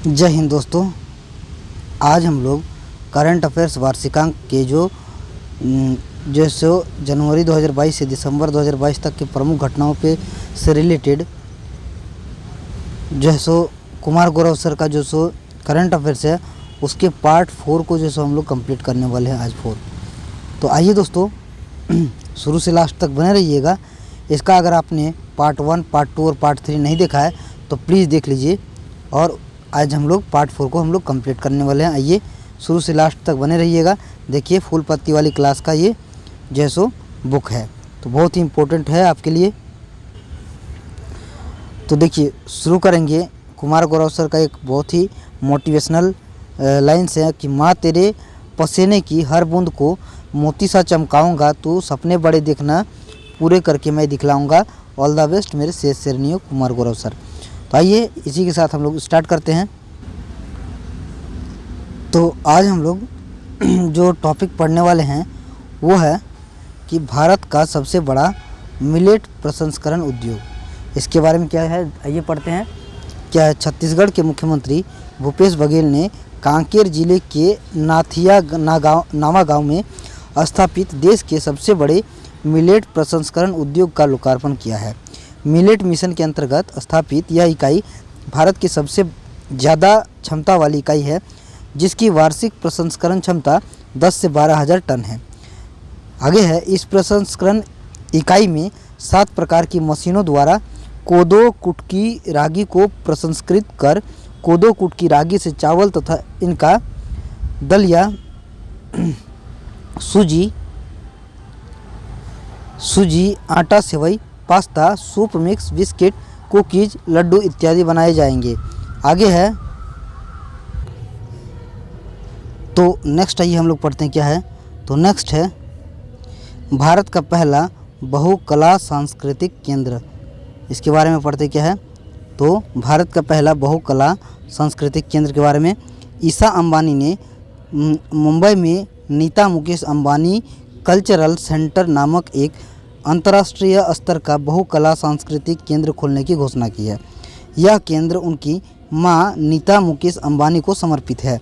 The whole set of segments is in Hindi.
जय हिंद दोस्तों। आज हम लोग करंट अफेयर्स वार्षिकांक के जो जनवरी 2022 से दिसंबर 2022 तक के प्रमुख घटनाओं पे से रिलेटेड कुमार गौरव सर का करंट अफेयर्स है उसके पार्ट 4 को हम लोग कंप्लीट करने वाले हैं आज 4। तो आइए दोस्तों शुरू से लास्ट तक बने रहिएगा। इसका अगर आपने पार्ट 1, पार्ट 2 और पार्ट 3 नहीं देखा है तो प्लीज़ देख लीजिए। और आज हम लोग पार्ट 4 को हम लोग कंप्लीट करने वाले हैं। आइए शुरू से लास्ट तक बने रहिएगा। देखिए फूल पत्ती वाली क्लास का ये बुक है, तो बहुत ही इम्पोर्टेंट है आपके लिए। तो देखिए शुरू करेंगे। कुमार गौरव सर का एक बहुत ही मोटिवेशनल लाइन्स है कि माँ तेरे पसीने की हर बूंद को मोती सा चमकाऊंगा, तू सपने बड़े देखना पूरे करके मैं दिखलाऊंगा। ऑल द बेस्ट मेरे शेष श्रेणियों कुमार गौरव सर। तो आइए इसी के साथ हम लोग स्टार्ट करते हैं। तो आज हम लोग जो टॉपिक पढ़ने वाले हैं वो है कि भारत का सबसे बड़ा मिलेट प्रसंस्करण उद्योग। इसके बारे में क्या है आइए पढ़ते हैं। क्या है, छत्तीसगढ़ के मुख्यमंत्री भूपेश बघेल ने कांकेर जिले के नावा गांव में स्थापित देश के सबसे बड़े मिलेट प्रसंस्करण उद्योग का लोकार्पण किया है। मिलेट मिशन के अंतर्गत स्थापित यह इकाई भारत की सबसे ज़्यादा क्षमता वाली इकाई है, जिसकी वार्षिक प्रसंस्करण क्षमता 10 से 12 हज़ार टन है। आगे है, इस प्रसंस्करण इकाई में 7 प्रकार की मशीनों द्वारा कोदो कुटकी रागी को प्रसंस्कृत कर कोदो कुटकी रागी से चावल तथा इनका दलिया सूजी, आटा, सेवई, pasta, soup mix, biscuit, cookies, लड्डू इत्यादि बनाए जाएंगे। आगे है तो नेक्स्ट आइए हम लोग पढ़ते हैं क्या है। तो नेक्स्ट है भारत का पहला बहुकला सांस्कृतिक केंद्र। इसके बारे में पढ़ते क्या है। तो भारत का पहला बहुकला सांस्कृतिक केंद्र के बारे में ईशा अंबानी ने मुंबई में नीता मुकेश अंबानी कल्चरल सेंटर नामक एक अंतर्राष्ट्रीय स्तर का बहुकला सांस्कृतिक केंद्र खोलने की घोषणा की है। यह केंद्र उनकी मां नीता मुकेश अंबानी को समर्पित है।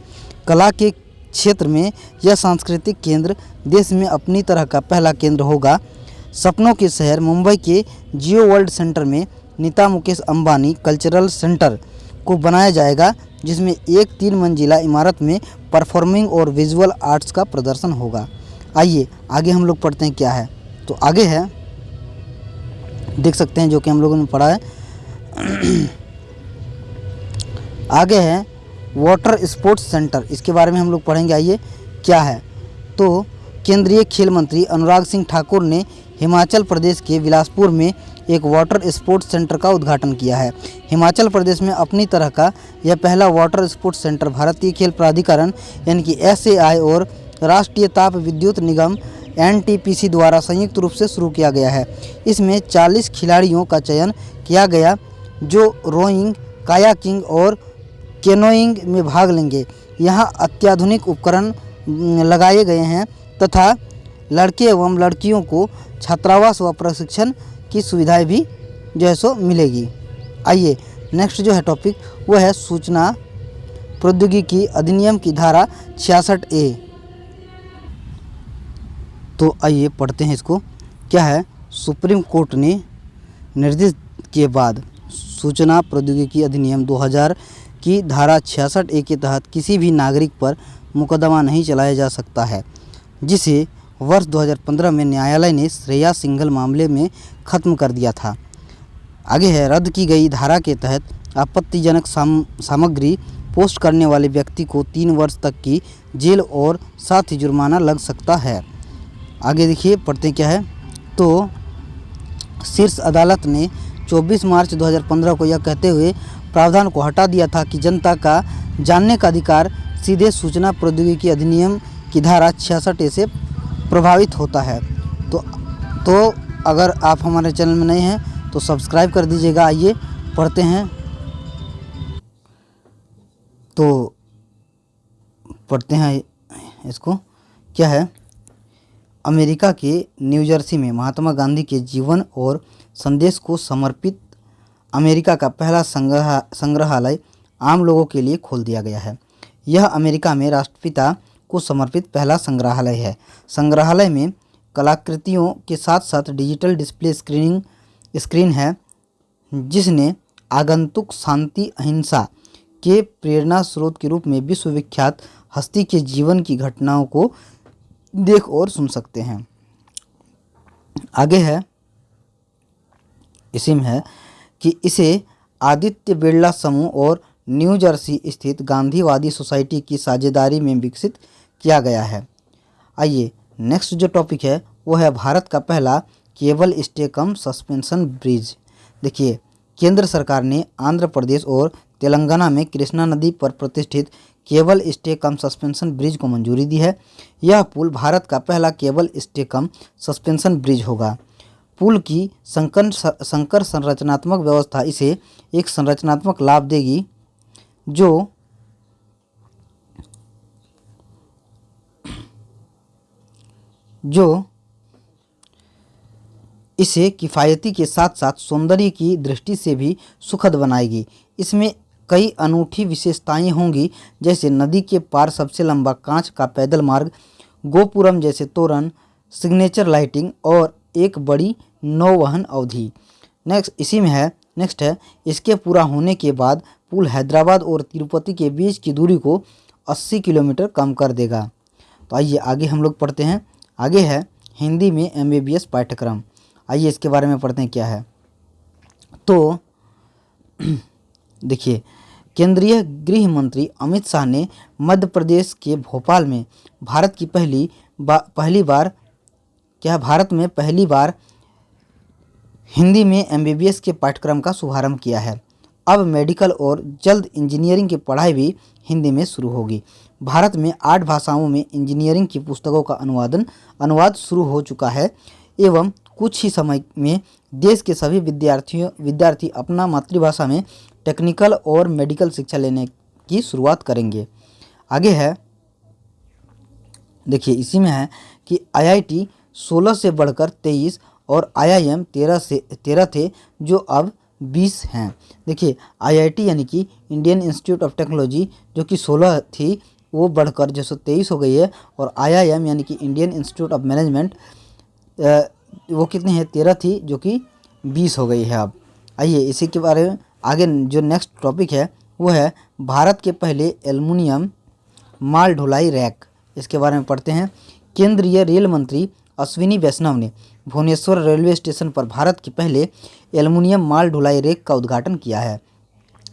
कला के क्षेत्र में यह सांस्कृतिक केंद्र देश में अपनी तरह का पहला केंद्र होगा। सपनों के शहर मुंबई के जियो वर्ल्ड सेंटर में नीता मुकेश अंबानी कल्चरल सेंटर को बनाया जाएगा, जिसमें एक 3 मंजिला इमारत में परफॉर्मिंग और विजुअल आर्ट्स का प्रदर्शन होगा। आइए आगे हम लोग पढ़ते हैं क्या है। तो आगे है, देख सकते हैं जो कि हम लोगों ने पढ़ा है। आगे है वाटर स्पोर्ट्स सेंटर। इसके बारे में हम लोग पढ़ेंगे। आइए क्या है। तो केंद्रीय खेल मंत्री अनुराग सिंह ठाकुर ने हिमाचल प्रदेश के बिलासपुर में एक वाटर स्पोर्ट्स सेंटर का उद्घाटन किया है। हिमाचल प्रदेश में अपनी तरह का यह पहला वाटर स्पोर्ट्स सेंटर भारतीय खेल प्राधिकरण यानी कि SAI और राष्ट्रीय ताप विद्युत निगम NTPC द्वारा संयुक्त रूप से शुरू किया गया है। इसमें 40 खिलाड़ियों का चयन किया गया जो रोइंग, कायाकिंग और कैनोइंग में भाग लेंगे। यहाँ अत्याधुनिक उपकरण लगाए गए हैं तथा लड़के एवं लड़कियों को छात्रावास व प्रशिक्षण की सुविधाएं भी मिलेगी। आइए नेक्स्ट जो है टॉपिक वो है सूचना प्रौद्योगिकी अधिनियम की धारा 66A। तो आइए पढ़ते हैं इसको। क्या है, सुप्रीम कोर्ट ने निर्देश के बाद सूचना प्रौद्योगिकी अधिनियम 2000 की धारा 66A के तहत किसी भी नागरिक पर मुकदमा नहीं चलाया जा सकता है, जिसे वर्ष 2015 में न्यायालय ने श्रेया सिंघल मामले में ख़त्म कर दिया था। आगे है, रद्द की गई धारा के तहत आपत्तिजनक सामग्री पोस्ट करने वाले व्यक्ति को 3 वर्ष तक की जेल और साथ ही जुर्माना लग सकता है। आगे देखिए पढ़ते क्या है। तो शीर्ष अदालत ने 24 मार्च 2015 को यह कहते हुए प्रावधान को हटा दिया था कि जनता का जानने का अधिकार सीधे सूचना प्रौद्योगिकी अधिनियम की धारा 66A से प्रभावित होता है। तो अगर आप हमारे चैनल में नए हैं तो सब्सक्राइब कर दीजिएगा। आइए पढ़ते हैं। तो पढ़ते हैं इसको। क्या है, अमेरिका के न्यूजर्सी में महात्मा गांधी के जीवन और संदेश को समर्पित अमेरिका का पहला संग्रहालय आम लोगों के लिए खोल दिया गया है। यह अमेरिका में राष्ट्रपिता को समर्पित पहला संग्रहालय है। संग्रहालय में कलाकृतियों के साथ साथ डिजिटल डिस्प्ले स्क्रीन है, जिसने आगंतुक शांति अहिंसा के प्रेरणा स्रोत के रूप में विश्वविख्यात हस्ती के जीवन की घटनाओं को देख और सुन सकते हैं। आगे है, इसी में है कि इसे आदित्य बिरला समूह और न्यू जर्सी स्थित गांधीवादी सोसाइटी की साझेदारी में विकसित किया गया है। आइए नेक्स्ट जो टॉपिक है वो है भारत का पहला केबल स्टे कम सस्पेंशन ब्रिज। देखिए, केंद्र सरकार ने आंध्र प्रदेश और तेलंगाना में कृष्णा नदी पर प्रतिष्ठित केबल स्टे कम सस्पेंशन ब्रिज को मंजूरी दी है। यह पुल भारत का पहला केबल स्टे कम सस्पेंशन ब्रिज होगा। पुल की संकर संरचनात्मक व्यवस्था इसे एक संरचनात्मक लाभ देगी जो इसे किफ़ायती के साथ साथ सौंदर्य की दृष्टि से भी सुखद बनाएगी। इसमें कई अनूठी विशेषताएं होंगी, जैसे नदी के पार सबसे लंबा कांच का पैदल मार्ग, गोपुरम जैसे तोरण, सिग्नेचर लाइटिंग और एक बड़ी नौवहन अवधि। नेक्स्ट है इसके पूरा होने के बाद पुल हैदराबाद और तिरुपति के बीच की दूरी को 80 किलोमीटर कम कर देगा। तो आइए आगे हम लोग पढ़ते हैं। आगे है हिंदी में MBBS पाठ्यक्रम। आइए इसके बारे में पढ़ते हैं क्या है। तो देखिए, केंद्रीय गृह मंत्री अमित शाह ने मध्य प्रदेश के भोपाल में भारत में पहली बार हिंदी में MBBS के पाठ्यक्रम का शुभारंभ किया है। अब मेडिकल और जल्द इंजीनियरिंग की पढ़ाई भी हिंदी में शुरू होगी। भारत में 8 भाषाओं में इंजीनियरिंग की पुस्तकों का अनुवाद शुरू हो चुका है एवं कुछ ही समय में देश के सभी विद्यार्थी अपना मातृभाषा में टेक्निकल और मेडिकल शिक्षा लेने की शुरुआत करेंगे। आगे है, देखिए इसी में है कि IIT 16 से बढ़कर 23 और IIM 13 थे, जो अब 20 हैं। देखिए, IIT यानी कि इंडियन इंस्टीट्यूट ऑफ टेक्नोलॉजी जो कि 16 थी वो बढ़कर जो 23 हो गई है, और IIM यानी कि इंडियन इंस्टीट्यूट ऑफ मैनेजमेंट वो कितनी है, 13 थी जो कि 20 हो गई है अब। आइए इसी के बारे में आगे जो नेक्स्ट टॉपिक है वो है भारत के पहले एल्युमिनियम माल ढुलाई रैक। इसके बारे में पढ़ते हैं। केंद्रीय रेल मंत्री अश्विनी वैष्णव ने भुवनेश्वर रेलवे स्टेशन पर भारत की पहले एल्युमिनियम माल ढुलाई रैक का उद्घाटन किया है।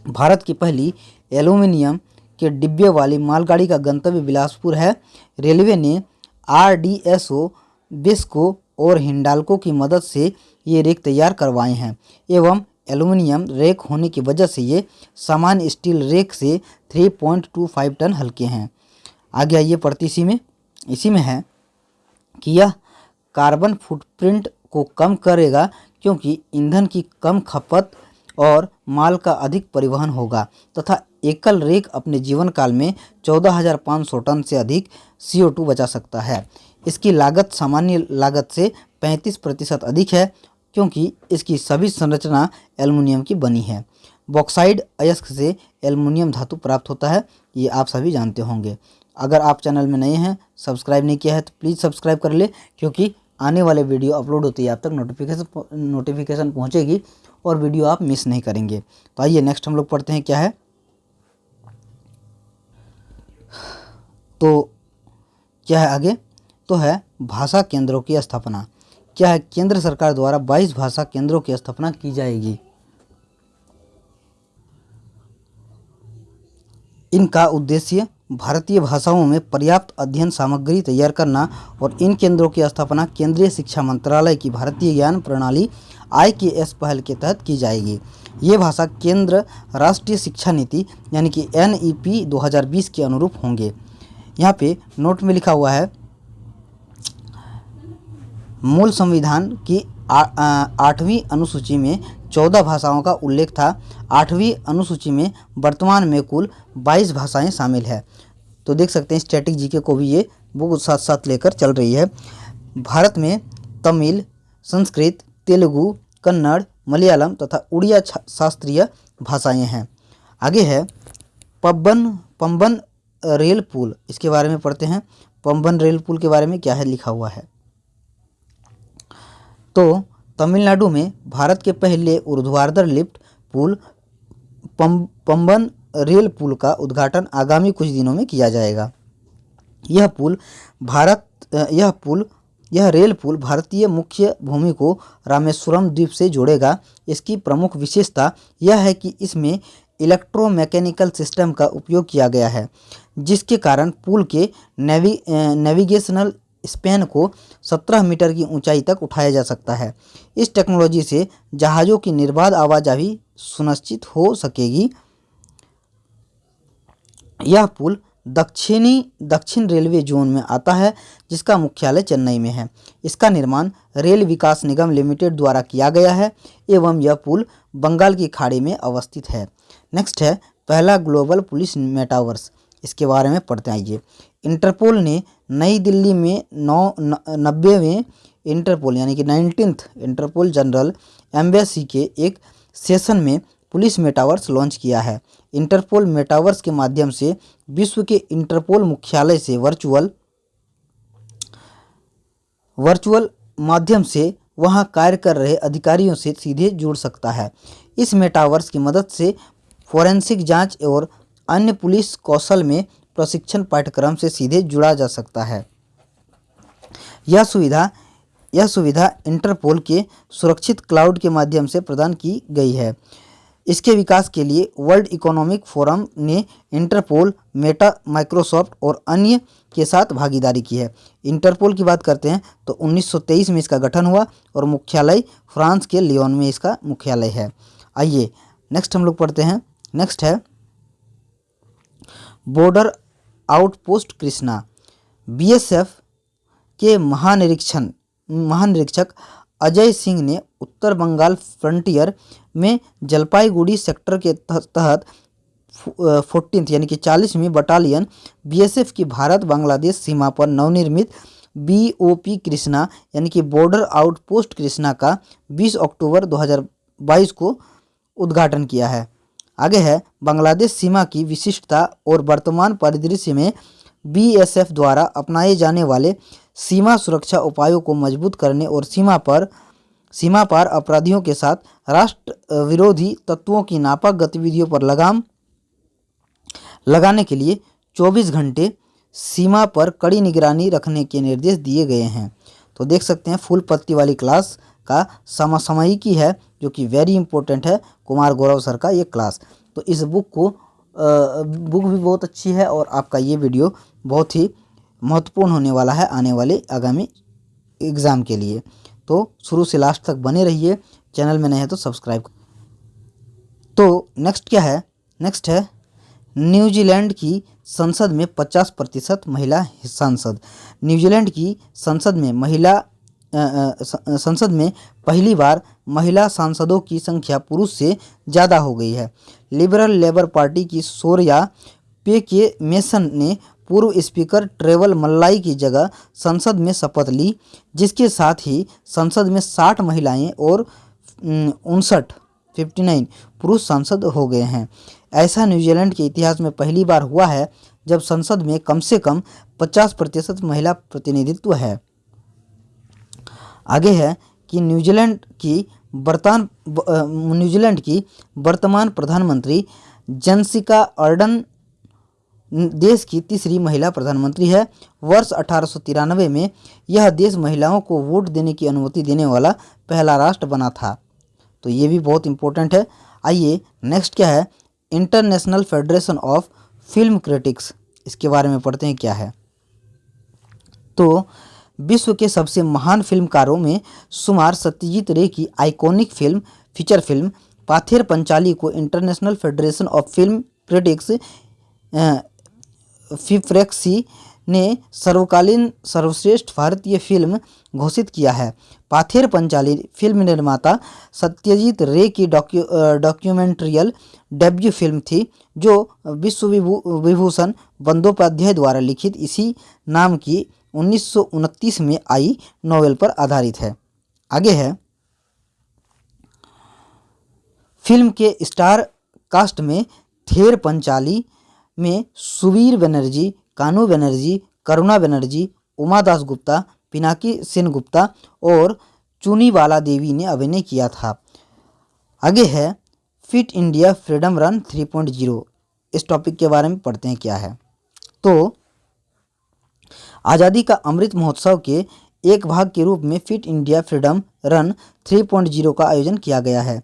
भारत की पहली एल्युमिनियम के डिब्बे वाली मालगाड़ी का गंतव्य बिलासपुर है। रेलवे ने RDSO, बेस्को और हिंडाल्को की मदद से ये रेक तैयार करवाए हैं एवं एल्युमिनियम रेक होने की वजह से ये सामान्य स्टील रेक से 3.25 टन हल्के हैं। आगे आइए पढ़ते इसी में है कि यह कार्बन फुटप्रिंट को कम करेगा क्योंकि ईंधन की कम खपत और माल का अधिक परिवहन होगा तथा एकल रेक अपने जीवन काल में 14,500 टन से अधिक CO2 बचा सकता है। इसकी लागत सामान्य लागत से 35% अधिक है क्योंकि इसकी सभी संरचना एल्युमिनियम की बनी है। बॉक्साइड अयस्क से एल्युमिनियम धातु प्राप्त होता है, ये आप सभी जानते होंगे। अगर आप चैनल में नए हैं, सब्सक्राइब नहीं किया है तो प्लीज़ सब्सक्राइब कर ले, क्योंकि आने वाले वीडियो अपलोड होते ही आप तक नोटिफिकेशन पहुंचेगी और वीडियो आप मिस नहीं करेंगे। तो आइए नेक्स्ट हम लोग पढ़ते हैं क्या है। तो क्या है आगे, तो है भाषा केंद्रों की स्थापना। क्या है, केंद्र सरकार द्वारा 22 भाषा केंद्रों की स्थापना की जाएगी। इनका उद्देश्य भारतीय भाषाओं में पर्याप्त अध्ययन सामग्री तैयार करना और इन केंद्रों की स्थापना केंद्रीय शिक्षा मंत्रालय की भारतीय ज्ञान प्रणाली IKS पहल के तहत की जाएगी। ये भाषा केंद्र राष्ट्रीय शिक्षा नीति यानी कि NEP 2020 के अनुरूप होंगे। यहाँ पे नोट में लिखा हुआ है, मूल संविधान की 8वीं अनुसूची में 14 भाषाओं का उल्लेख था। 8वीं अनुसूची में वर्तमान में कुल 22 भाषाएं शामिल है। तो देख सकते हैं स्टैटिक जीके को भी ये बुक साथ साथ लेकर चल रही है। भारत में तमिल, संस्कृत, तेलुगु, कन्नड़, मलयालम तथा उड़िया शास्त्रीय भाषाएं हैं। आगे है पम्बन पम्बन रेल पुल, इसके बारे में पढ़ते हैं। पम्बन रेल पुल के बारे में क्या है लिखा हुआ है। तो तमिलनाडु में भारत के पहले ऊर्ध्वाधर लिफ्ट पुल पम्बन रेल पुल का उद्घाटन आगामी कुछ दिनों में किया जाएगा। यह रेल पुल भारतीय मुख्य भूमि को रामेश्वरम द्वीप से जोड़ेगा। इसकी प्रमुख विशेषता यह है कि इसमें इलेक्ट्रोमैकेनिकल सिस्टम का उपयोग किया गया है, जिसके कारण पुल के नेविगेशनल स्पैन को 17 मीटर की ऊंचाई तक उठाया जा सकता है। इस टेक्नोलॉजी से जहाज़ों की निर्बाध आवाजाही सुनिश्चित हो सकेगी। यह पुल दक्षिण रेलवे जोन में आता है, जिसका मुख्यालय चेन्नई में है। इसका निर्माण रेल विकास निगम लिमिटेड द्वारा किया गया है एवं यह पुल बंगाल की खाड़ी में अवस्थित है। नेक्स्ट है पहला ग्लोबल पुलिस मेटावर्स, इसके बारे में पढ़ते आइए। इंटरपोल ने नई दिल्ली में 90वें इंटरपोल यानी कि 19th इंटरपोल जनरल एम्बेसी के एक सेशन में पुलिस मेटावर्स लॉन्च किया है। इंटरपोल मेटावर्स के माध्यम से विश्व के इंटरपोल मुख्यालय से वर्चुअल माध्यम से वहां कार्य कर रहे अधिकारियों से सीधे जुड़ सकता है। इस मेटावर्स की मदद से फोरेंसिक जांच और अन्य पुलिस कौशल में प्रशिक्षण पाठ्यक्रम से सीधे जुड़ा जा सकता है। यह सुविधा इंटरपोल के सुरक्षित क्लाउड के माध्यम से प्रदान की गई है। इसके विकास के लिए वर्ल्ड इकोनॉमिक फोरम ने इंटरपोल, मेटा, माइक्रोसॉफ्ट और अन्य के साथ भागीदारी की है। इंटरपोल की बात करते हैं तो 1923 में इसका गठन हुआ और मुख्यालय फ्रांस के लियोन में इसका मुख्यालय है। आइए नेक्स्ट हम लोग पढ़ते हैं। नेक्स्ट है बॉर्डर आउटपोस्ट कृष्णा। बीएसएफ के महानिरीक्षक अजय सिंह ने उत्तर बंगाल फ्रंटियर में जलपाईगुड़ी सेक्टर के तहत 14th यानी कि 40वीं बटालियन बीएसएफ की भारत बांग्लादेश सीमा पर नवनिर्मित बीओपी कृष्णा यानी कि बॉर्डर आउटपोस्ट कृष्णा का 20 अक्टूबर 2022 को उद्घाटन किया है। आगे है बांग्लादेश सीमा की विशिष्टता और वर्तमान परिदृश्य में बीएसएफ द्वारा अपनाए जाने वाले सीमा सुरक्षा उपायों को मजबूत करने और सीमा पार अपराधियों के साथ राष्ट्र विरोधी तत्वों की नापाक गतिविधियों पर लगाम लगाने के लिए 24 घंटे सीमा पर कड़ी निगरानी रखने के निर्देश दिए गए हैं। तो देख सकते हैं फूल पत्ती वाली क्लास का समसामयिकी है जो कि वेरी इंपॉर्टेंट है, कुमार गौरव सर का ये क्लास। तो इस बुक भी बहुत अच्छी है और आपका ये वीडियो बहुत ही महत्वपूर्ण होने वाला है आने वाले आगामी एग्ज़ाम के लिए। तो शुरू से लास्ट तक बने रहिए, चैनल में नए हैं तो सब्सक्राइब। तो नेक्स्ट क्या है? नेक्स्ट है न्यूजीलैंड की संसद में 50% महिला सांसद। न्यूजीलैंड की संसद में पहली बार महिला सांसदों की संख्या पुरुष से ज़्यादा हो गई है। लिबरल लेबर पार्टी की सोरिया पे के मेसन ने पूर्व स्पीकर ट्रेवल मल्लाई की जगह संसद में शपथ ली, जिसके साथ ही संसद में 60 महिलाएं और 59 पुरुष सांसद हो गए हैं। ऐसा न्यूजीलैंड के इतिहास में पहली बार हुआ है जब संसद में कम से कम 50% महिला प्रतिनिधित्व है। आगे है कि न्यूजीलैंड की वर्तमान प्रधानमंत्री जेसिका अर्डन देश की तीसरी महिला प्रधानमंत्री है। वर्ष 1893 में यह देश महिलाओं को वोट देने की अनुमति देने वाला पहला राष्ट्र बना था। तो ये भी बहुत इंपॉर्टेंट है। आइए नेक्स्ट क्या है? International federation of film critics, इसके बारे में पढ़ते हैं क्या है। तो विश्व के सबसे महान फिल्मकारों में शुमार सत्यजीत रे की iconic feature film Pather Panchali को international federation of film critics FIPRESCI ने सर्वकालीन सर्वश्रेष्ठ भारतीय फिल्म घोषित किया है। पाथेर पंचाली फिल्म निर्माता सत्यजीत रे की डॉक्यूमेंट्रियल डेब्यू फिल्म थी, जो विश्व विभूषण बंदोपाध्याय द्वारा लिखित इसी नाम की 1929 में आई नॉवेल पर आधारित है। आगे है फिल्म के स्टार कास्ट में थेर पंचाली, में सुबीर बनर्जी, कानू बनर्जी, करुणा बनर्जी, उमा दास गुप्ता, पिनाकी सेन गुप्ता और चुनीबाला देवी ने अभिनय किया था। आगे है फिट इंडिया फ्रीडम रन 3.0। इस टॉपिक के बारे में पढ़ते हैं क्या है। तो आज़ादी का अमृत महोत्सव के एक भाग के रूप में फिट इंडिया फ्रीडम रन 3.0 का आयोजन किया गया है।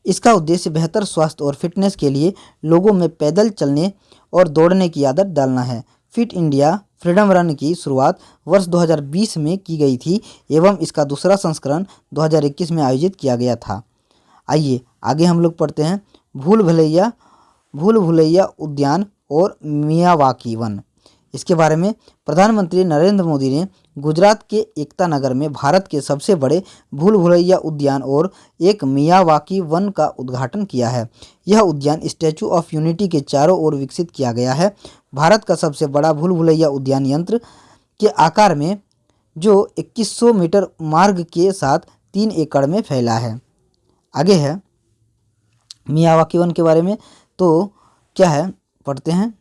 इसका उद्देश्य बेहतर स्वास्थ्य और फिटनेस के लिए लोगों में पैदल चलने और दौड़ने की आदत डालना है। फिट इंडिया फ्रीडम रन की शुरुआत वर्ष 2020 में की गई थी एवं इसका दूसरा संस्करण 2021 में आयोजित किया गया था। आइए आगे हम लोग पढ़ते हैं भूल भुलैया उद्यान और मियावाकी वन। इसके बारे में प्रधानमंत्री नरेंद्र मोदी ने गुजरात के एकता नगर में भारत के सबसे बड़े भूल भुलैया उद्यान और एक मियावाकी वन का उद्घाटन किया है। यह उद्यान स्टैचू ऑफ यूनिटी के चारों ओर विकसित किया गया है। भारत का सबसे बड़ा भूल भुलैया उद्यान यंत्र के आकार में जो 2100 मीटर मार्ग के साथ 3 एकड़ में फैला है। आगे है मियावाकी वन के बारे में। तो क्या है पढ़ते हैं।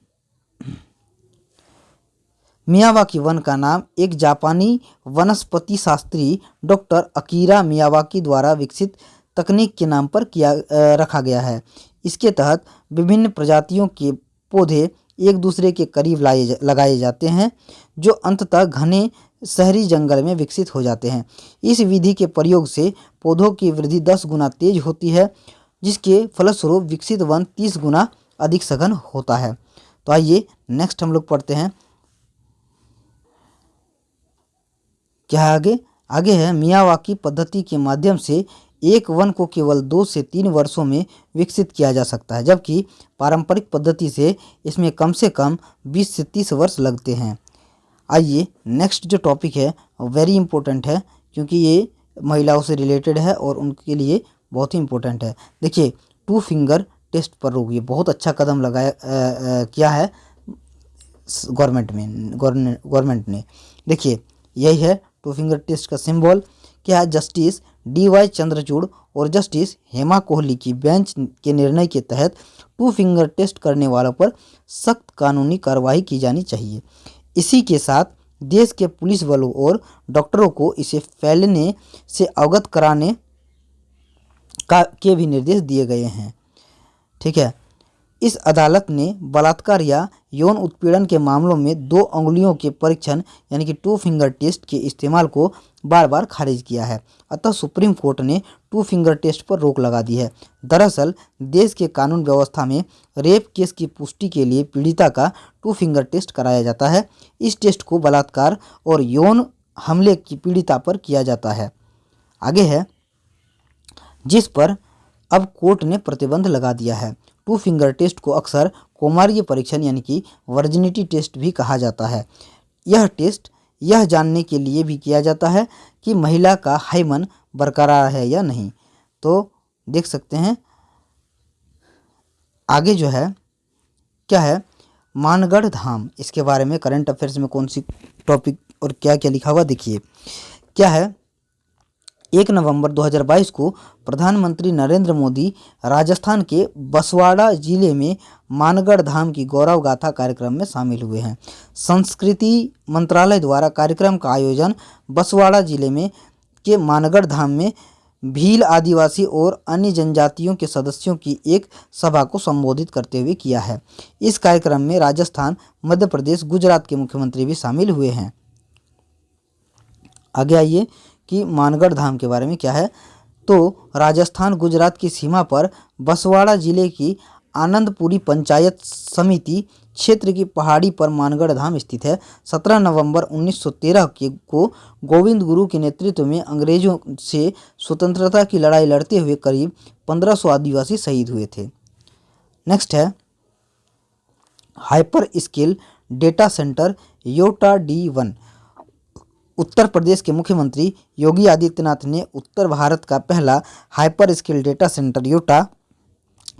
मियावाकी वन का नाम एक जापानी वनस्पति शास्त्री डॉक्टर अकीरा मियावाकी द्वारा विकसित तकनीक के नाम पर रखा गया है। इसके तहत विभिन्न प्रजातियों के पौधे एक दूसरे के करीब लगाए जाते हैं जो अंततः घने शहरी जंगल में विकसित हो जाते हैं। इस विधि के प्रयोग से पौधों की वृद्धि 10 गुना तेज होती है जिसके फलस्वरूप विकसित वन 30 गुना अधिक सघन होता है। तो आइए नेक्स्ट हम लोग पढ़ते हैं क्या है आगे है मियावाकी पद्धति के माध्यम से एक वन को केवल 2 से 3 वर्षों में विकसित किया जा सकता है जबकि पारंपरिक पद्धति से इसमें कम से कम 20 से 30 वर्ष लगते हैं। आइए नेक्स्ट जो टॉपिक है वेरी इंपॉर्टेंट है क्योंकि ये महिलाओं से रिलेटेड है और उनके लिए बहुत ही इम्पोर्टेंट है। देखिए 2 फिंगर टेस्ट पर रोक ये बहुत अच्छा कदम किया है गवर्नमेंट ने। देखिए यही है 2 फिंगर टेस्ट का सिंबल क्या है। जस्टिस DY चंद्रचूड़ और जस्टिस हेमा कोहली की बेंच के निर्णय के तहत 2 फिंगर टेस्ट करने वालों पर सख्त कानूनी कार्रवाई की जानी चाहिए। इसी के साथ देश के पुलिस बलों और डॉक्टरों को इसे फैलने से अवगत कराने के भी निर्देश दिए गए हैं। ठीक है। इस अदालत ने बलात्कार या यौन उत्पीड़न के मामलों में 2 अंगुलियों के परीक्षण यानी कि 2 फिंगर टेस्ट के इस्तेमाल को बार बार खारिज किया है। अतः सुप्रीम कोर्ट ने 2 फिंगर टेस्ट पर रोक लगा दी है। दरअसल देश के कानून व्यवस्था में रेप केस की पुष्टि के लिए पीड़िता का 2 फिंगर टेस्ट कराया जाता है। इस टेस्ट को बलात्कार और यौन हमले की पीड़िता पर किया जाता है। आगे है जिस पर अब कोर्ट ने प्रतिबंध लगा दिया है। 2 फिंगर टेस्ट को अक्सर कौमार्य परीक्षण यानी कि वर्जिनिटी टेस्ट भी कहा जाता है। यह टेस्ट यह जानने के लिए भी किया जाता है कि महिला का हाइमन बरकरार है या नहीं। तो देख सकते हैं आगे जो है क्या है मानगढ़ धाम। इसके बारे में करंट अफेयर्स में कौन सी टॉपिक और क्या क्या लिखा हुआ देखिए क्या है। 1 नवंबर 2022 को प्रधानमंत्री नरेंद्र मोदी राजस्थान के बसवाड़ा जिले में मानगढ़ धाम की गौरव गाथा कार्यक्रम में शामिल हुए हैं। संस्कृति मंत्रालय द्वारा कार्यक्रम का आयोजन बसवाड़ा जिले में के मानगढ़ धाम में भील आदिवासी और अन्य जनजातियों के सदस्यों की एक सभा को संबोधित करते हुए किया है। इस कार्यक्रम में राजस्थान, मध्य प्रदेश, गुजरात के मुख्यमंत्री भी शामिल हुए हैं। आगे आइए कि मानगढ़ धाम के बारे में क्या है। तो राजस्थान गुजरात की सीमा पर बसवाड़ा जिले की आनंदपुरी पंचायत समिति क्षेत्र की पहाड़ी पर मानगढ़ धाम स्थित है। 17 नवंबर 1913 को गोविंद गुरु के नेतृत्व में अंग्रेजों से स्वतंत्रता की लड़ाई लड़ते हुए करीब 1500 आदिवासी शहीद हुए थे। नेक्स्ट है hyper scale data centre Yotta D1। Uttar Pradesh के मुख्यमंत्री योगी आदित्यनाथ ने उत्तर भारत का पहला hyper scale data centre Yotta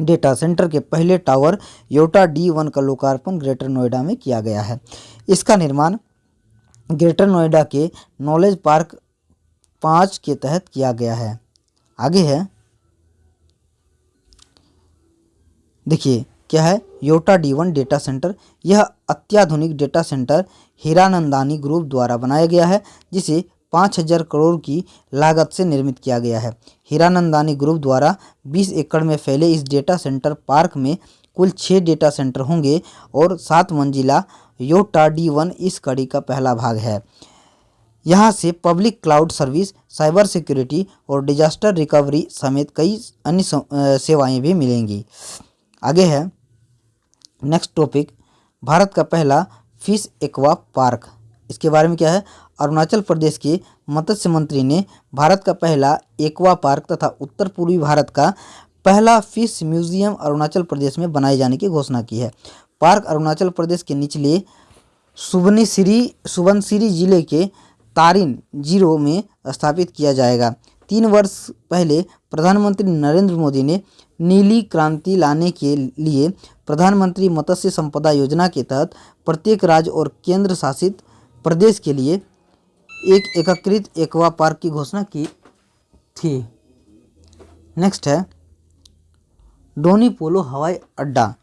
data centre के पहले टावर योटा D1 का लोकार्पण ग्रेटर नोएडा में किया गया है। इसका निर्माण ग्रेटर नोएडा के नॉलेज पार्क 5 के तहत किया गया है। आगे है देखिए क्या है, योटा D1 डेटा सेंटर। यह अत्याधुनिक डेटा सेंटर हीरानंदानी ग्रुप द्वारा बनाया गया है, जिसे 5,000 करोड़ की लागत से निर्मित किया गया है। हीरानंदानी ग्रुप द्वारा 20 एकड़ में फैले इस डेटा सेंटर पार्क में कुल 6 डेटा सेंटर होंगे और 7 मंजिला योटा D1 इस कड़ी का पहला भाग है। यहाँ से public cloud service, cyber security और डिजास्टर रिकवरी समेत कई अन्य सेवाएं भी मिलेंगी। आगे है नेक्स्ट टॉपिक, भारत का पहला फिश एक्वा पार्क। इसके बारे में क्या है, अरुणाचल प्रदेश के मत्स्य मंत्री ने भारत का पहला एक्वा पार्क तथा उत्तर पूर्वी भारत का पहला फिश म्यूजियम अरुणाचल प्रदेश में बनाए जाने की घोषणा की है। पार्क अरुणाचल प्रदेश के निचले सुबनसिरी जिले के तारिन जीरो में स्थापित किया जाएगा। 3 वर्ष पहले प्रधानमंत्री नरेंद्र मोदी ने नीली क्रांति लाने के लिए प्रधानमंत्री मत्स्य संपदा योजना के तहत प्रत्येक राज्य और केंद्र शासित प्रदेश के लिए एक एकीकृत एक्वा पार्क की घोषणा की थी। नेक्स्ट है डोनी पोलो हवाई अड्डा।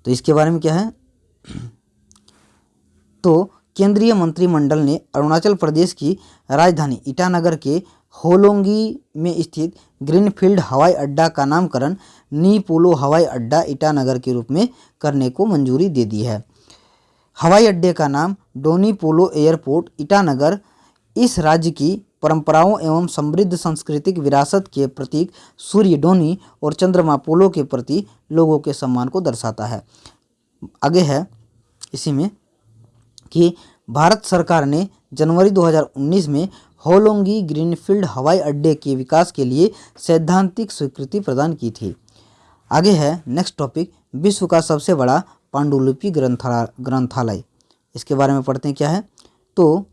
तो इसके बारे में क्या है, तो केंद्रीय मंत्रिमंडल ने अरुणाचल प्रदेश की राजधानी ईटानगर के होलोंगी में स्थित ग्रीनफील्ड हवाई अड्डा का नामकरण नी पोलो हवाई अड्डा ईटानगर के रूप में करने को मंजूरी दे दी है। हवाई अड्डे का नाम डोनी पोलो एयरपोर्ट ईटानगर इस राज्य की परंपराओं एवं समृद्ध सांस्कृतिक विरासत के प्रतीक सूर्य डोनी और चंद्रमा पोलो के प्रति लोगों के सम्मान को दर्शाता है। आगे है इसी में कि भारत सरकार ने जनवरी 2019 में होलोंगी ग्रीनफील्ड हवाई अड्डे के विकास के लिए सैद्धांतिक स्वीकृति प्रदान की थी। आगे है नेक्स्ट टॉपिक, विश्व का सबसे बड़ा पांडुलिपि ग्रंथालय। इसके बारे में पढ़ते हैं क्या है, तो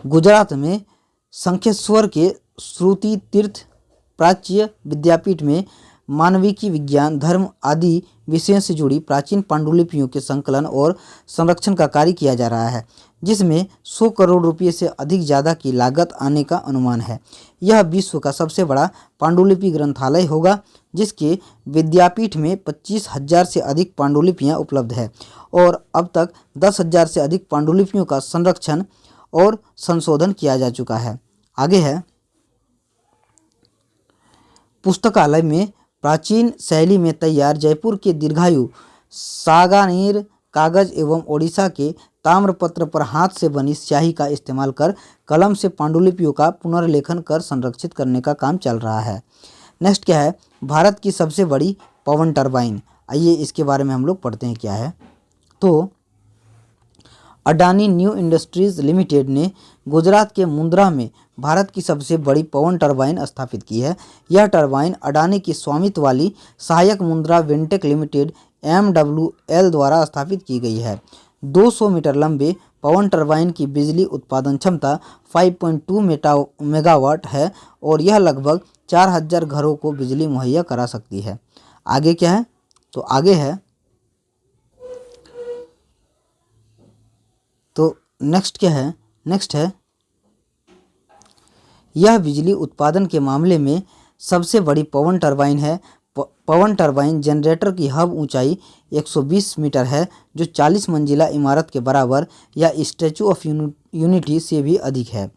गुजरात में शंखेश्वर के श्रुति तीर्थ प्राच्य विद्यापीठ में मानविकी, विज्ञान, धर्म आदि विषयों से जुड़ी प्राचीन पांडुलिपियों के संकलन और संरक्षण का कार्य किया जा रहा है, जिसमें 100 करोड़ रुपये से अधिक ज़्यादा की लागत आने का अनुमान है। यह विश्व का सबसे बड़ा पांडुलिपि ग्रंथालय होगा, जिसके विद्यापीठ में 25,000 से अधिक पांडुलिपियाँ उपलब्ध है और अब तक 10,000 से अधिक पांडुलिपियों का संरक्षण और संशोधन किया जा चुका है। आगे है पुस्तकालय में प्राचीन शैली में तैयार जयपुर के दीर्घायु सागानेर कागज एवं ओडिशा के ताम्रपत्र पर हाथ से बनी स्याही का इस्तेमाल कर कलम से पांडुलिपियों का पुनर्लेखन कर संरक्षित करने का काम चल रहा है। नेक्स्ट क्या है, भारत की सबसे बड़ी पवन टरबाइन। आइए इसके बारे में हम लोग पढ़ते हैं क्या है, तो अडानी न्यू इंडस्ट्रीज लिमिटेड ने गुजरात के मुंद्रा में भारत की सबसे बड़ी पवन टरबाइन स्थापित की है। यह टरबाइन अडानी की स्वामित्व वाली सहायक मुंद्रा विंटेक लिमिटेड MWL द्वारा स्थापित की गई है। 200 मीटर लंबे पवन टरबाइन की बिजली उत्पादन क्षमता 5.2 मेगावाट है और यह लगभग 4,000 घरों को बिजली मुहैया करा सकती है। आगे क्या है, तो आगे है तो नेक्स्ट क्या है, नेक्स्ट है यह बिजली उत्पादन के मामले में सबसे बड़ी पवन टरबाइन है। पवन टरबाइन जनरेटर की हब ऊंचाई 120 मीटर है, जो 40 मंजिला इमारत के बराबर या स्टैचू ऑफ यूनिटी से भी अधिक है।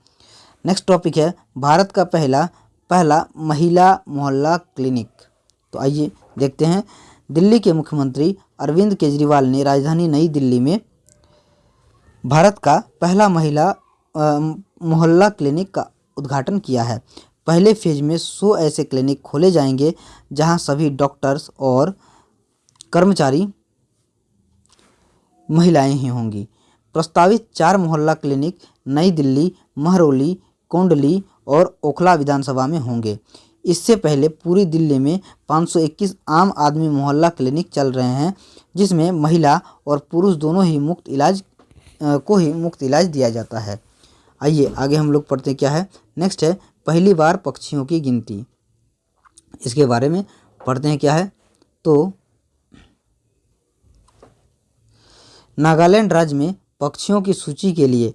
नेक्स्ट टॉपिक है भारत का पहला महिला मोहल्ला क्लिनिक। तो आइए देखते हैं, दिल्ली के मुख्यमंत्री अरविंद केजरीवाल ने राजधानी नई दिल्ली में भारत का पहला महिला मोहल्ला क्लिनिक का उद्घाटन किया है। पहले फेज में 100 ऐसे क्लिनिक खोले जाएंगे जहां सभी डॉक्टर्स और कर्मचारी महिलाएं ही होंगी। प्रस्तावित 4 मोहल्ला क्लिनिक नई दिल्ली, महरौली, कोंडली और ओखला विधानसभा में होंगे। इससे पहले पूरी दिल्ली में 521 आम आदमी मोहल्ला क्लिनिक चल रहे हैं, जिसमें महिला और पुरुष दोनों ही मुफ्त इलाज दिया जाता है। आइए आगे हम लोग पढ़ते क्या है, नेक्स्ट है पहली बार पक्षियों की गिनती। इसके बारे में पढ़ते हैं क्या है, तो नागालैंड राज्य में पक्षियों की सूची के लिए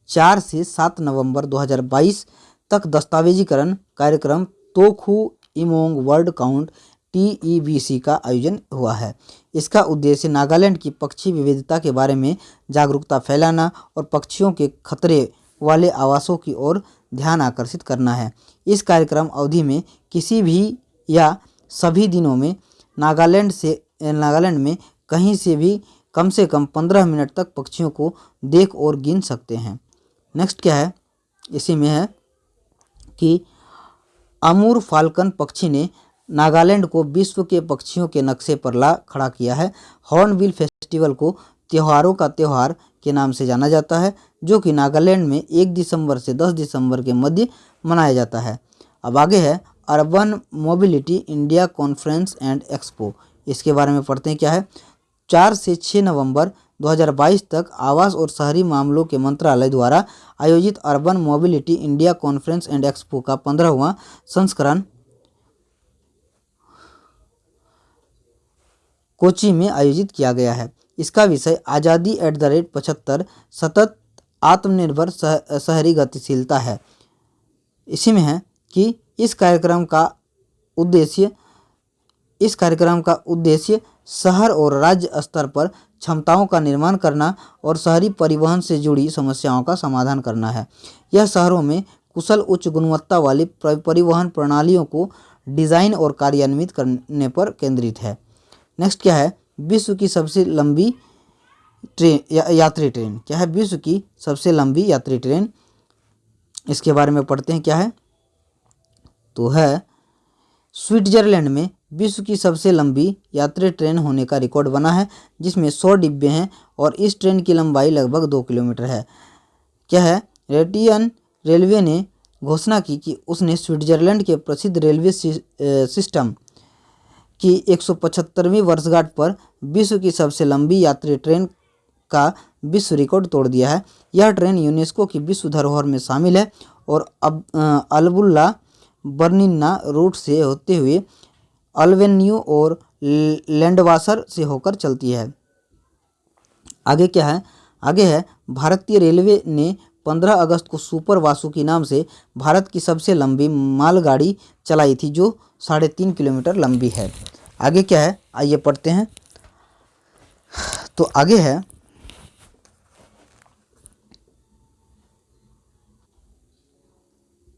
4 से 7 नवंबर 2022 तक दस्तावेजीकरण कार्यक्रम तोखु इमोंग वर्ल्ड काउंट TEBC का आयोजन हुआ है। इसका उद्देश्य नागालैंड की पक्षी विविधता के बारे में जागरूकता फैलाना और पक्षियों के खतरे वाले आवासों की ओर ध्यान आकर्षित करना है। इस कार्यक्रम अवधि में किसी भी या सभी दिनों में नागालैंड में कहीं से भी कम से कम 15 मिनट तक पक्षियों को देख और गिन सकते हैं। नेक्स्ट क्या है, इसी में है कि अमूर फाल्कन पक्षी ने नागालैंड को विश्व के पक्षियों के नक्शे पर ला खड़ा किया है। हॉर्नबिल फेस्टिवल को त्योहारों का त्यौहार के नाम से जाना जाता है, जो कि नागालैंड में 1 दिसंबर से 10 दिसंबर के मध्य मनाया जाता है। अब आगे है urban mobility India conference and expo. इसके बारे में पढ़ते हैं क्या है। 4 से 6 नवंबर 2022 तक आवास और शहरी मामलों के मंत्रालय द्वारा आयोजित urban mobility India conference and expo का 15वां संस्करण कोची में आयोजित किया गया है। इसका विषय आज़ादी @ 75 सतत आत्मनिर्भर शहरी गतिशीलता है। इसी में है कि इस कार्यक्रम का उद्देश्य शहर और राज्य स्तर पर क्षमताओं का निर्माण करना और शहरी परिवहन से जुड़ी समस्याओं का समाधान करना है। यह शहरों में कुशल उच्च गुणवत्ता वाली परिवहन प्रणालियों को डिज़ाइन और कार्यान्वित करने पर केंद्रित है। नेक्स्ट क्या है, विश्व की सबसे लंबी यात्री ट्रेन। क्या है, विश्व की सबसे लंबी यात्री ट्रेन। इसके बारे में पढ़ते हैं क्या है, तो है स्विट्जरलैंड में विश्व की सबसे लंबी यात्री ट्रेन होने का रिकॉर्ड बना है, जिसमें 100 डिब्बे हैं और इस ट्रेन की लंबाई लगभग 2 किलोमीटर है। क्या है, रेटियन रेलवे ने घोषणा की कि उसने स्विट्जरलैंड के प्रसिद्ध रेलवे सिस्टम की 175वीं वर्षगांठ पर विश्व की सबसे लंबी यात्री ट्रेन का विश्व रिकॉर्ड तोड़ दिया है। यह ट्रेन यूनेस्को की विश्व धरोहर में शामिल है और अब अल्बुला बर्निना रूट से होते हुए अल्वेन्यू और लैंडवासर से होकर चलती है। आगे क्या है, आगे है भारतीय रेलवे ने 15 अगस्त को सुपर वासुकी नाम से भारत की सबसे लंबी मालगाड़ी चलाई थी, जो 3.5 किलोमीटर लंबी है। आगे क्या है, आइए पढ़ते हैं। तो आगे है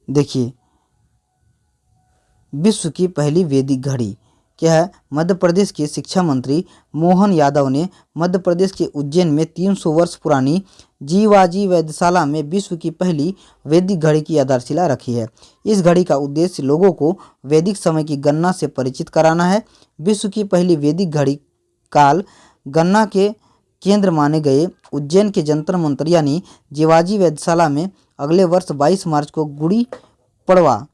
देखिए, विश्व की पहली वैदिक घड़ी। क्या है, मध्य प्रदेश के शिक्षा मंत्री मोहन यादव ने मध्य प्रदेश के उज्जैन में 300 वर्ष पुरानी जीवाजी वेधशाला में विश्व की पहली वैदिक घड़ी की आधारशिला रखी है। इस घड़ी का उद्देश्य लोगों को वैदिक समय की गणना से परिचित कराना है। विश्व की पहली वैदिक घड़ी काल गणना के केंद्र माने गए उज्जैन के जंतर मंतर यानी जीवाजी वेधशाला में अगले वर्ष 22 मार्च को गुड़ी पड़वा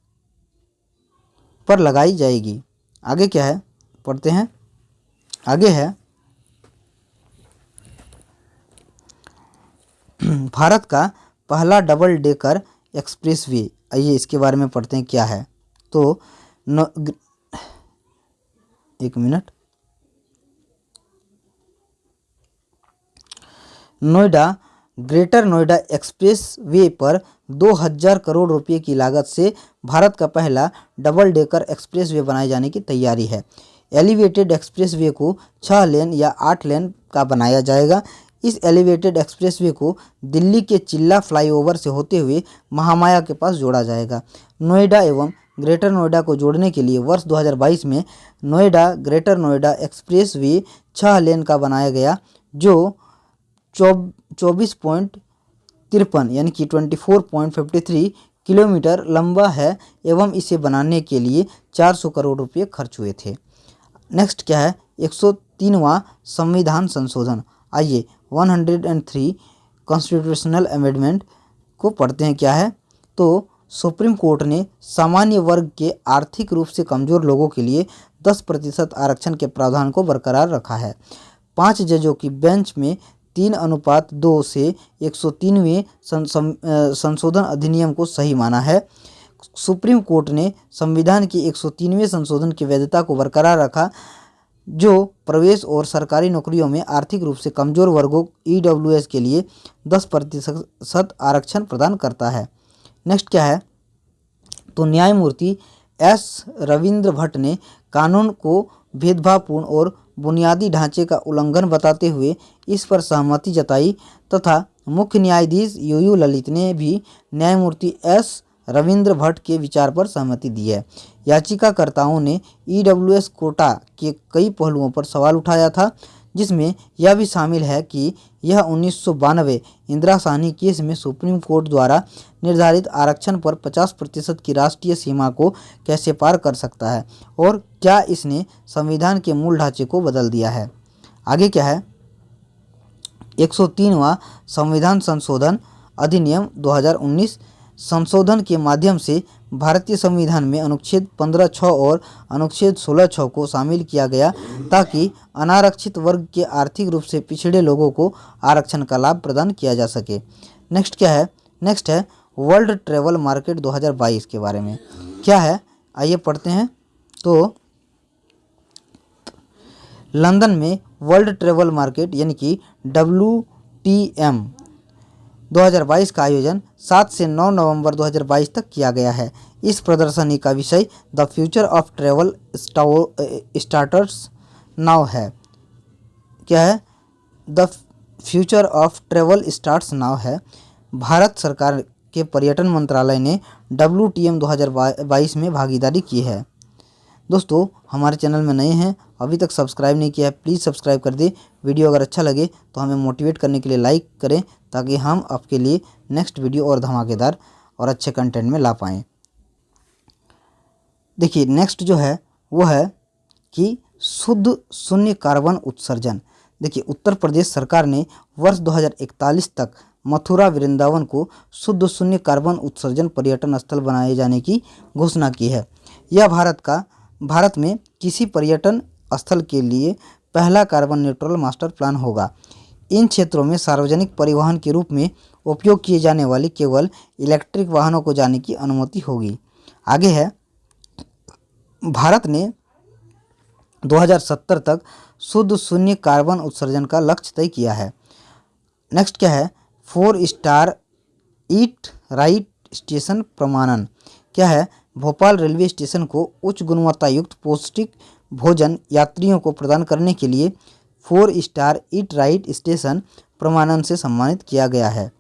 पर लगाई जाएगी। आगे क्या है, पढ़ते हैं। आगे है भारत का पहला डबल डेकर एक्सप्रेसवे। आइए इसके बारे में पढ़ते हैं क्या है। तो एक minute, Noida greater Noida express way पर 2000 करोड़ रुपए की लागत से भारत का पहला डबल डेकर एक्सप्रेस वे बनाए जाने की तैयारी है। एलिवेटेड एक्सप्रेस वे को 6 लेन या 8 लेन का बनाया जाएगा। इस एलिवेटेड एक्सप्रेस वे को दिल्ली के चिल्ला फ्लाईओवर से होते हुए महामाया के पास जोड़ा जाएगा। नोएडा एवं ग्रेटर नोएडा को जोड़ने के लिए वर्ष 2022 में Noida greater Noida express way 6 लेन का बनाया गया, जो 24.53 यानी कि 24.53 किलोमीटर लंबा है एवं इसे बनाने के लिए 400 करोड़ रुपए खर्च हुए थे। नेक्स्ट क्या है, 103वां संविधान संशोधन। आइए 103 कॉन्स्टिट्यूशनल अमेंडमेंट को पढ़ते हैं क्या है। तो सुप्रीम कोर्ट ने सामान्य वर्ग के आर्थिक रूप से कमज़ोर लोगों के लिए 10% आरक्षण के प्रावधान को बरकरार रखा है। 5 जजों की बेंच में 3:2 से 103वें संशोधन अधिनियम को सही माना है। सुप्रीम कोर्ट ने संविधान के 103वें संशोधन की वैधता को बरकरार रखा, जो प्रवेश और सरकारी नौकरियों में आर्थिक रूप से कमज़ोर वर्गों EWS के लिए 10% आरक्षण प्रदान करता है। नेक्स्ट क्या है, तो न्यायमूर्ति एस रविंद्र भट्ट ने कानून को भेदभावपूर्ण और बुनियादी ढांचे का उल्लंघन बताते हुए इस पर सहमति जताई तथा मुख्य न्यायाधीश यू ललित ने भी न्यायमूर्ति एस रविंद्र भट्ट के विचार पर सहमति दी है। याचिकाकर्ताओं ने ईडब्ल्यूएस कोटा के कई पहलुओं पर सवाल उठाया था, जिसमें यह भी शामिल है कि यह 1992 इंदिरा साहनी केस में सुप्रीम कोर्ट द्वारा निर्धारित आरक्षण पर 50% की राष्ट्रीय सीमा को कैसे पार कर सकता है और क्या इसने संविधान के मूल ढांचे को बदल दिया है। आगे क्या है, 103वां संविधान संशोधन अधिनियम 2019 संशोधन के माध्यम से भारतीय संविधान में अनुच्छेद 15(6) और अनुच्छेद 16(6) को शामिल किया गया ताकि अनारक्षित वर्ग के आर्थिक रूप से पिछड़े लोगों को आरक्षण का लाभ प्रदान किया जा सके। नेक्स्ट क्या है, नेक्स्ट है वर्ल्ड ट्रेवल मार्केट 2022 के बारे में क्या है, आइए पढ़ते हैं। तो लंदन में वर्ल्ड ट्रेवल मार्केट यानी कि WTM 2022 का आयोजन 7 से 9 नवंबर 2022 तक किया गया है। इस प्रदर्शनी का विषय the future of travel starters now है। क्या है, the future of travel starts now है। भारत सरकार के पर्यटन मंत्रालय ने WTM 2022 में भागीदारी की है। दोस्तों, हमारे चैनल में नए हैं, अभी तक सब्सक्राइब नहीं किया है, प्लीज़ सब्सक्राइब कर दें। वीडियो अगर अच्छा लगे तो हमें मोटिवेट करने के लिए लाइक करें ताकि हम आपके लिए नेक्स्ट वीडियो और धमाकेदार और अच्छे कंटेंट में ला पाएँ। देखिए नेक्स्ट जो है वो है कि शुद्ध शून्य कार्बन उत्सर्जन। देखिए उत्तर प्रदेश सरकार ने वर्ष 2041 तक मथुरा वृंदावन को शुद्ध शून्य कार्बन उत्सर्जन पर्यटन स्थल बनाए जाने की घोषणा की है। यह भारत में किसी पर्यटन स्थल के लिए पहला कार्बन न्यूट्रल मास्टर प्लान होगा। इन क्षेत्रों में सार्वजनिक परिवहन के रूप में उपयोग किए जाने वाली केवल इलेक्ट्रिक वाहनों को जाने की अनुमति होगी। आगे है, भारत ने 2070 तक शुद्ध शून्य कार्बन उत्सर्जन का लक्ष्य तय किया है। नेक्स्ट क्या है, 4 स्टार ईट राइट स्टेशन प्रमाणन। क्या है, भोपाल रेलवे स्टेशन को उच्च गुणवत्ता युक्त पौष्टिक भोजन यात्रियों को प्रदान करने के लिए 4 स्टार ईट राइट स्टेशन प्रमाणन से सम्मानित किया गया है।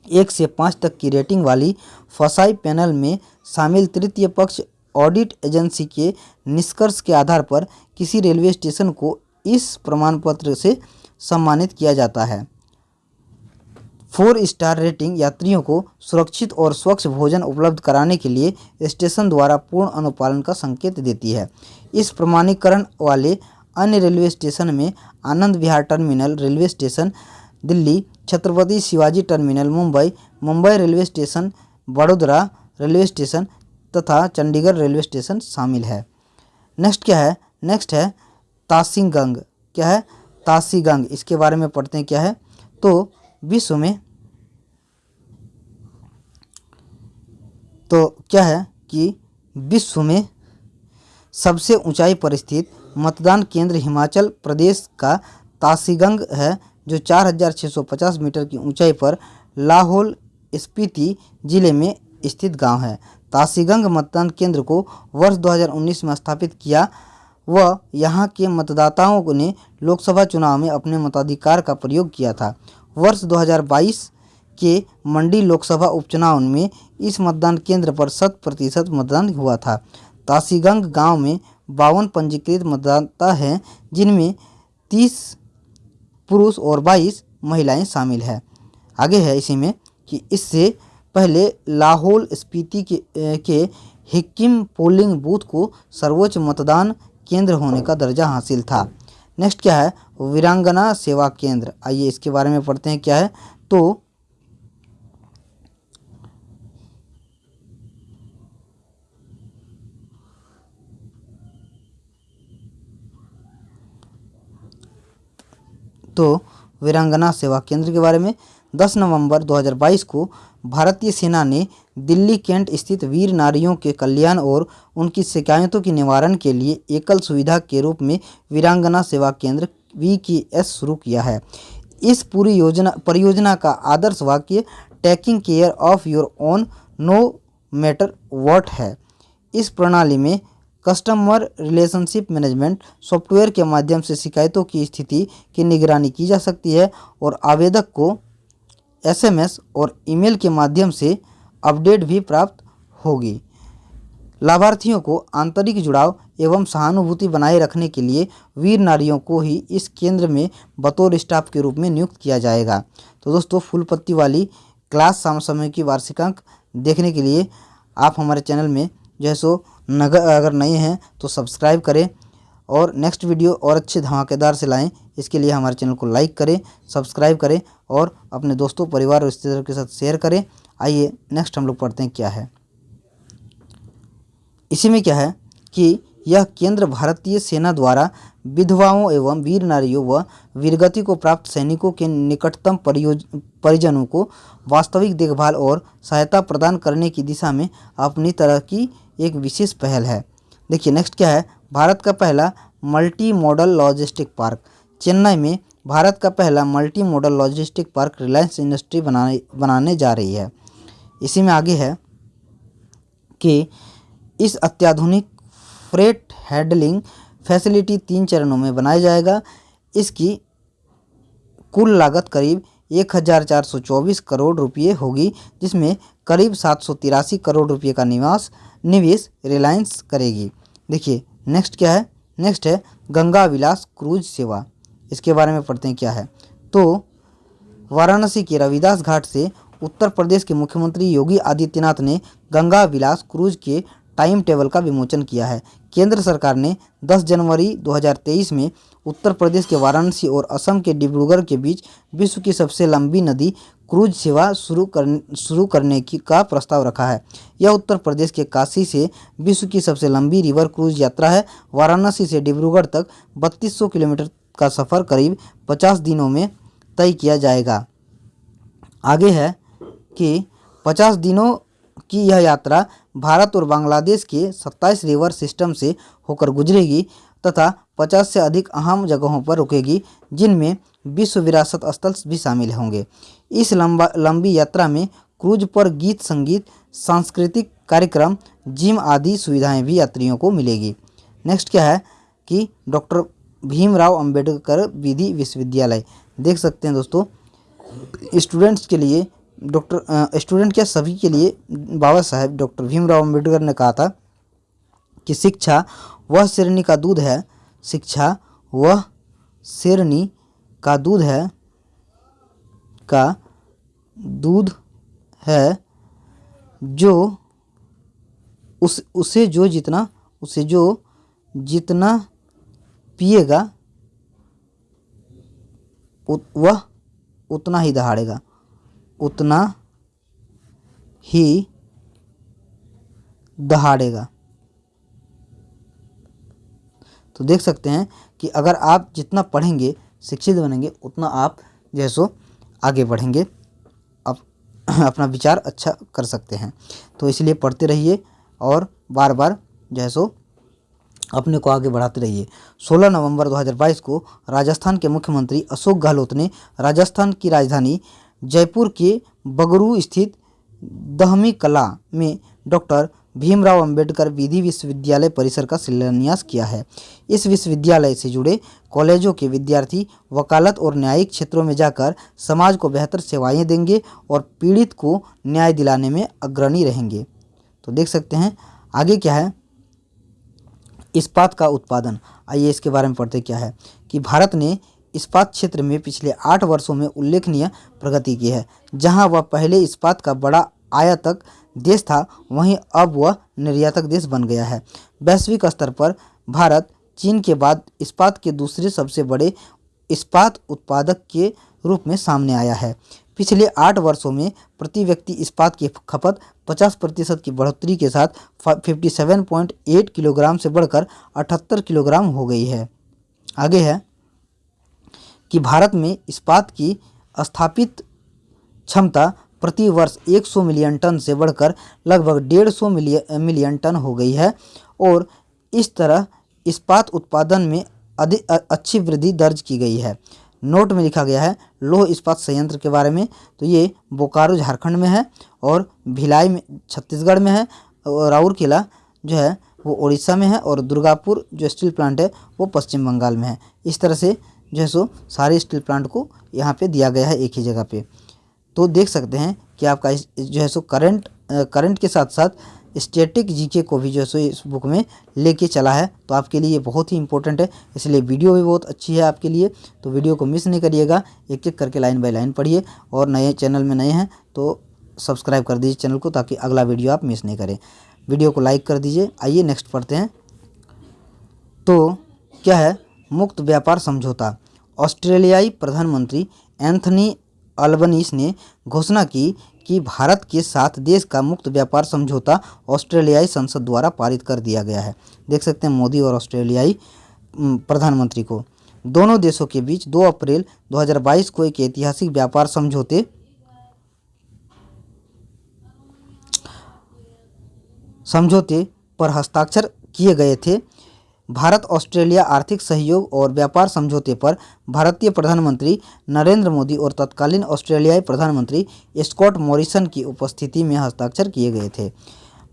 1 से 5 तक की रेटिंग वाली फसाई पैनल में शामिल तृतीय पक्ष ऑडिट एजेंसी के निष्कर्ष के आधार पर किसी रेलवे स्टेशन को इस प्रमाण पत्र से सम्मानित किया जाता है। 4 स्टार रेटिंग यात्रियों को सुरक्षित और स्वच्छ भोजन उपलब्ध कराने के लिए स्टेशन द्वारा पूर्ण अनुपालन का संकेत देती है। इस प्रमाणीकरण वाले अन्य रेलवे स्टेशन में Anand Vihar terminal railway station Delhi, Chhatrapati Shivaji terminal Mumbai, Mumbai railway station, Vadodara railway station तथा चंडीगढ़ रेलवे स्टेशन शामिल है। नेक्स्ट क्या है, नेक्स्ट है ताशीगंग। क्या है, ताशीगंग, इसके बारे में पढ़ते हैं क्या है। तो विश्व में तो क्या है कि विश्व में सबसे ऊंचाई पर स्थित मतदान केंद्र हिमाचल प्रदेश का ताशीगंग है, जो 4650 मीटर की ऊंचाई पर लाहौल स्पीति जिले में स्थित गांव है। ताशीगंग मतदान केंद्र को वर्ष 2019 में स्थापित किया व यहां के मतदाताओं ने लोकसभा चुनाव में अपने मताधिकार का प्रयोग किया था। वर्ष 2022 के मंडी लोकसभा उपचुनाव में इस मतदान केंद्र पर 100% मतदान हुआ था। ताशीगंग गांव में 52 पंजीकृत मतदाता हैं, जिनमें 30 पुरुष और 22 महिलाएं शामिल हैं। आगे है इसी में कि इससे पहले लाहौल स्पीति के हिक्किम पोलिंग बूथ को सर्वोच्च मतदान केंद्र होने का दर्जा हासिल था। नेक्स्ट क्या है, वीरांगना सेवा केंद्र। आइए इसके बारे में पढ़ते हैं क्या है। तो वीरांगना सेवा केंद्र के बारे में 10 नवंबर 2022 को भारतीय सेना ने दिल्ली कैंट स्थित वीर नारियों के कल्याण और उनकी शिकायतों के निवारण के लिए एकल सुविधा के रूप में वीरांगना सेवा केंद्र VKS शुरू किया है। इस पूरी परियोजना का आदर्श वाक्य taking care of your own no matter what है। इस प्रणाली में कस्टमर रिलेशनशिप मैनेजमेंट सॉफ्टवेयर के माध्यम से शिकायतों की स्थिति की निगरानी की जा सकती है और आवेदक को एसएमएस और ईमेल के माध्यम से अपडेट भी प्राप्त होगी। लाभार्थियों को आंतरिक जुड़ाव एवं सहानुभूति बनाए रखने के लिए वीर नारियों को ही इस केंद्र में बतौर स्टाफ के रूप में नियुक्त किया जाएगा। तो दोस्तों, फूल पत्ती वाली क्लास समसामयिकी वार्षिकांक देखने के लिए आप हमारे चैनल में जो है सो अगर नए हैं तो सब्सक्राइब करें और नेक्स्ट वीडियो और अच्छे धमाकेदार से लाएं। इसके लिए हमारे चैनल को लाइक करें, सब्सक्राइब करें और अपने दोस्तों, परिवार और रिश्तेदारों के साथ शेयर करें। आइए नेक्स्ट हम लोग पढ़ते हैं क्या है। इसी में क्या है कि यह केंद्र भारतीय सेना द्वारा विधवाओं एवं वीर नारियों व वीरगति को प्राप्त सैनिकों के निकटतम परिजनों को वास्तविक देखभाल और सहायता प्रदान करने की दिशा में अपनी तरह की एक विशेष पहल है। देखिए नेक्स्ट क्या है। भारत का पहला multi modal logistic park. Chennai में भारत का पहला multi modal logistic park Reliance industry बनाने जा रही है। इसी में आगे है कि इस अत्याधुनिक फ्रेट हैंडलिंग फैसिलिटी 3 चरणों में बनाया जाएगा। इसकी कुल लागत करीब 1424 करोड़ रुपये होगी, जिसमें करीब 783 करोड़ रुपये का निवेश रिलायंस करेगी। देखिए नेक्स्ट क्या है। नेक्स्ट है गंगा विलास क्रूज सेवा। इसके बारे में पढ़ते हैं क्या है। तो वाराणसी के रविदास घाट से उत्तर प्रदेश के मुख्यमंत्री योगी आदित्यनाथ ने गंगा विलास क्रूज के टाइम टेबल का विमोचन किया है। केंद्र सरकार ने 10 जनवरी 2023 में उत्तर प्रदेश के वाराणसी और असम के डिब्रूगढ़ के बीच विश्व की सबसे लंबी नदी क्रूज सेवा शुरू करने का प्रस्ताव रखा है। यह उत्तर प्रदेश के काशी से विश्व की सबसे लंबी रिवर क्रूज यात्रा है। वाराणसी से डिब्रूगढ़ तक 3200 किलोमीटर का सफ़र करीब 50 दिनों में तय किया जाएगा। आगे है कि 50 दिनों की यह यात्रा भारत और बांग्लादेश के 27 रिवर सिस्टम से होकर गुजरेगी तथा 50 से अधिक अहम जगहों पर रुकेगी, जिनमें विश्व विरासत स्थल भी शामिल होंगे। इस लंबी यात्रा में क्रूज पर गीत संगीत, सांस्कृतिक कार्यक्रम, जिम आदि सुविधाएं भी यात्रियों को मिलेगी। नेक्स्ट क्या है कि डॉक्टर भीमराव अंबेडकर विधि विश्वविद्यालय। देख सकते हैं दोस्तों, स्टूडेंट्स के लिए स्टूडेंट क्या सभी के लिए बाबा साहेब डॉक्टर भीमराव अंबेडकर ने कहा था कि शिक्षा वह शेरनी का दूध है, शिक्षा वह शेरनी का दूध है जो उसे जितना पिएगा वह उतना ही दहाड़ेगा। तो देख सकते हैं कि अगर आप जितना पढ़ेंगे, शिक्षित बनेंगे, उतना आप जैसो आगे बढ़ेंगे, अपना विचार अच्छा कर सकते हैं। तो इसलिए पढ़ते रहिए और बार बार जैसो अपने को आगे बढ़ाते रहिए। 16 नवंबर 2022 को राजस्थान के मुख्यमंत्री अशोक गहलोत ने राजस्थान की राजधानी जयपुर के बगरू स्थित दहमी कला में डॉक्टर भीमराव अंबेडकर विधि विश्वविद्यालय परिसर का शिलान्यास किया है। इस विश्वविद्यालय से जुड़े कॉलेजों के विद्यार्थी वकालत और न्यायिक क्षेत्रों में जाकर समाज को बेहतर सेवाएं देंगे और पीड़ित को न्याय दिलाने में अग्रणी रहेंगे। तो देख सकते हैं आगे क्या है। इस्पात का उत्पादन। आइए इसके बारे में पढ़ते क्या है कि भारत ने इस्पात क्षेत्र में पिछले 8 वर्षों में उल्लेखनीय प्रगति की है। जहां वह पहले इस्पात का बड़ा आयातक देश था, वहीं अब वह निर्यातक देश बन गया है। वैश्विक स्तर पर भारत चीन के बाद इस्पात के दूसरे सबसे बड़े इस्पात उत्पादक के रूप में सामने आया है। पिछले 8 वर्षों में प्रति व्यक्ति इस्पात की खपत 50% की बढ़ोतरी के साथ 57.8 किलोग्राम से बढ़कर 78 किलोग्राम हो गई है। आगे है कि भारत में इस्पात की स्थापित क्षमता प्रति वर्ष 100 मिलियन टन से बढ़कर लगभग 150 मिलियन टन हो गई है और इस तरह इस्पात उत्पादन में अधिक अच्छी वृद्धि दर्ज की गई है। नोट में लिखा गया है लौह इस्पात संयंत्र के बारे में, तो ये बोकारो झारखंड में है और भिलाई में छत्तीसगढ़ में है और राउरकेला जो है वो उड़ीसा में है और दुर्गापुर जो स्टील प्लांट है वो पश्चिम बंगाल में है। इस तरह से जो है सो सारे स्टील प्लांट को यहाँ पे दिया गया है एक ही जगह पे। तो देख सकते हैं कि आपका जो है सो करंट के साथ साथ स्टैटिक जीके को भी जो है सो इस बुक में लेके चला है, तो आपके लिए बहुत ही इंपॉर्टेंट है, इसलिए वीडियो भी बहुत अच्छी है आपके लिए। तो वीडियो को मिस नहीं करिएगा, एक एक करके लाइन बाय लाइन पढ़िए और नए चैनल में नए हैं तो सब्सक्राइब कर दीजिए चैनल को, ताकि अगला वीडियो आप मिस नहीं करें। वीडियो को लाइक कर दीजिए। आइए नेक्स्ट पढ़ते हैं। तो क्या है मुक्त व्यापार समझौता। ऑस्ट्रेलियाई प्रधानमंत्री एंथनी अल्बनीस ने घोषणा की कि भारत के साथ देश का मुक्त व्यापार समझौता ऑस्ट्रेलियाई संसद द्वारा पारित कर दिया गया है। देख सकते हैं मोदी और ऑस्ट्रेलियाई प्रधानमंत्री को। दोनों देशों के बीच 2 अप्रैल 2022 को एक ऐतिहासिक व्यापार समझौते पर हस्ताक्षर किए गए थे। भारत ऑस्ट्रेलिया आर्थिक सहयोग और व्यापार समझौते पर भारतीय प्रधानमंत्री नरेंद्र मोदी और तत्कालीन ऑस्ट्रेलियाई प्रधानमंत्री स्कॉट मॉरिसन की उपस्थिति में हस्ताक्षर किए गए थे।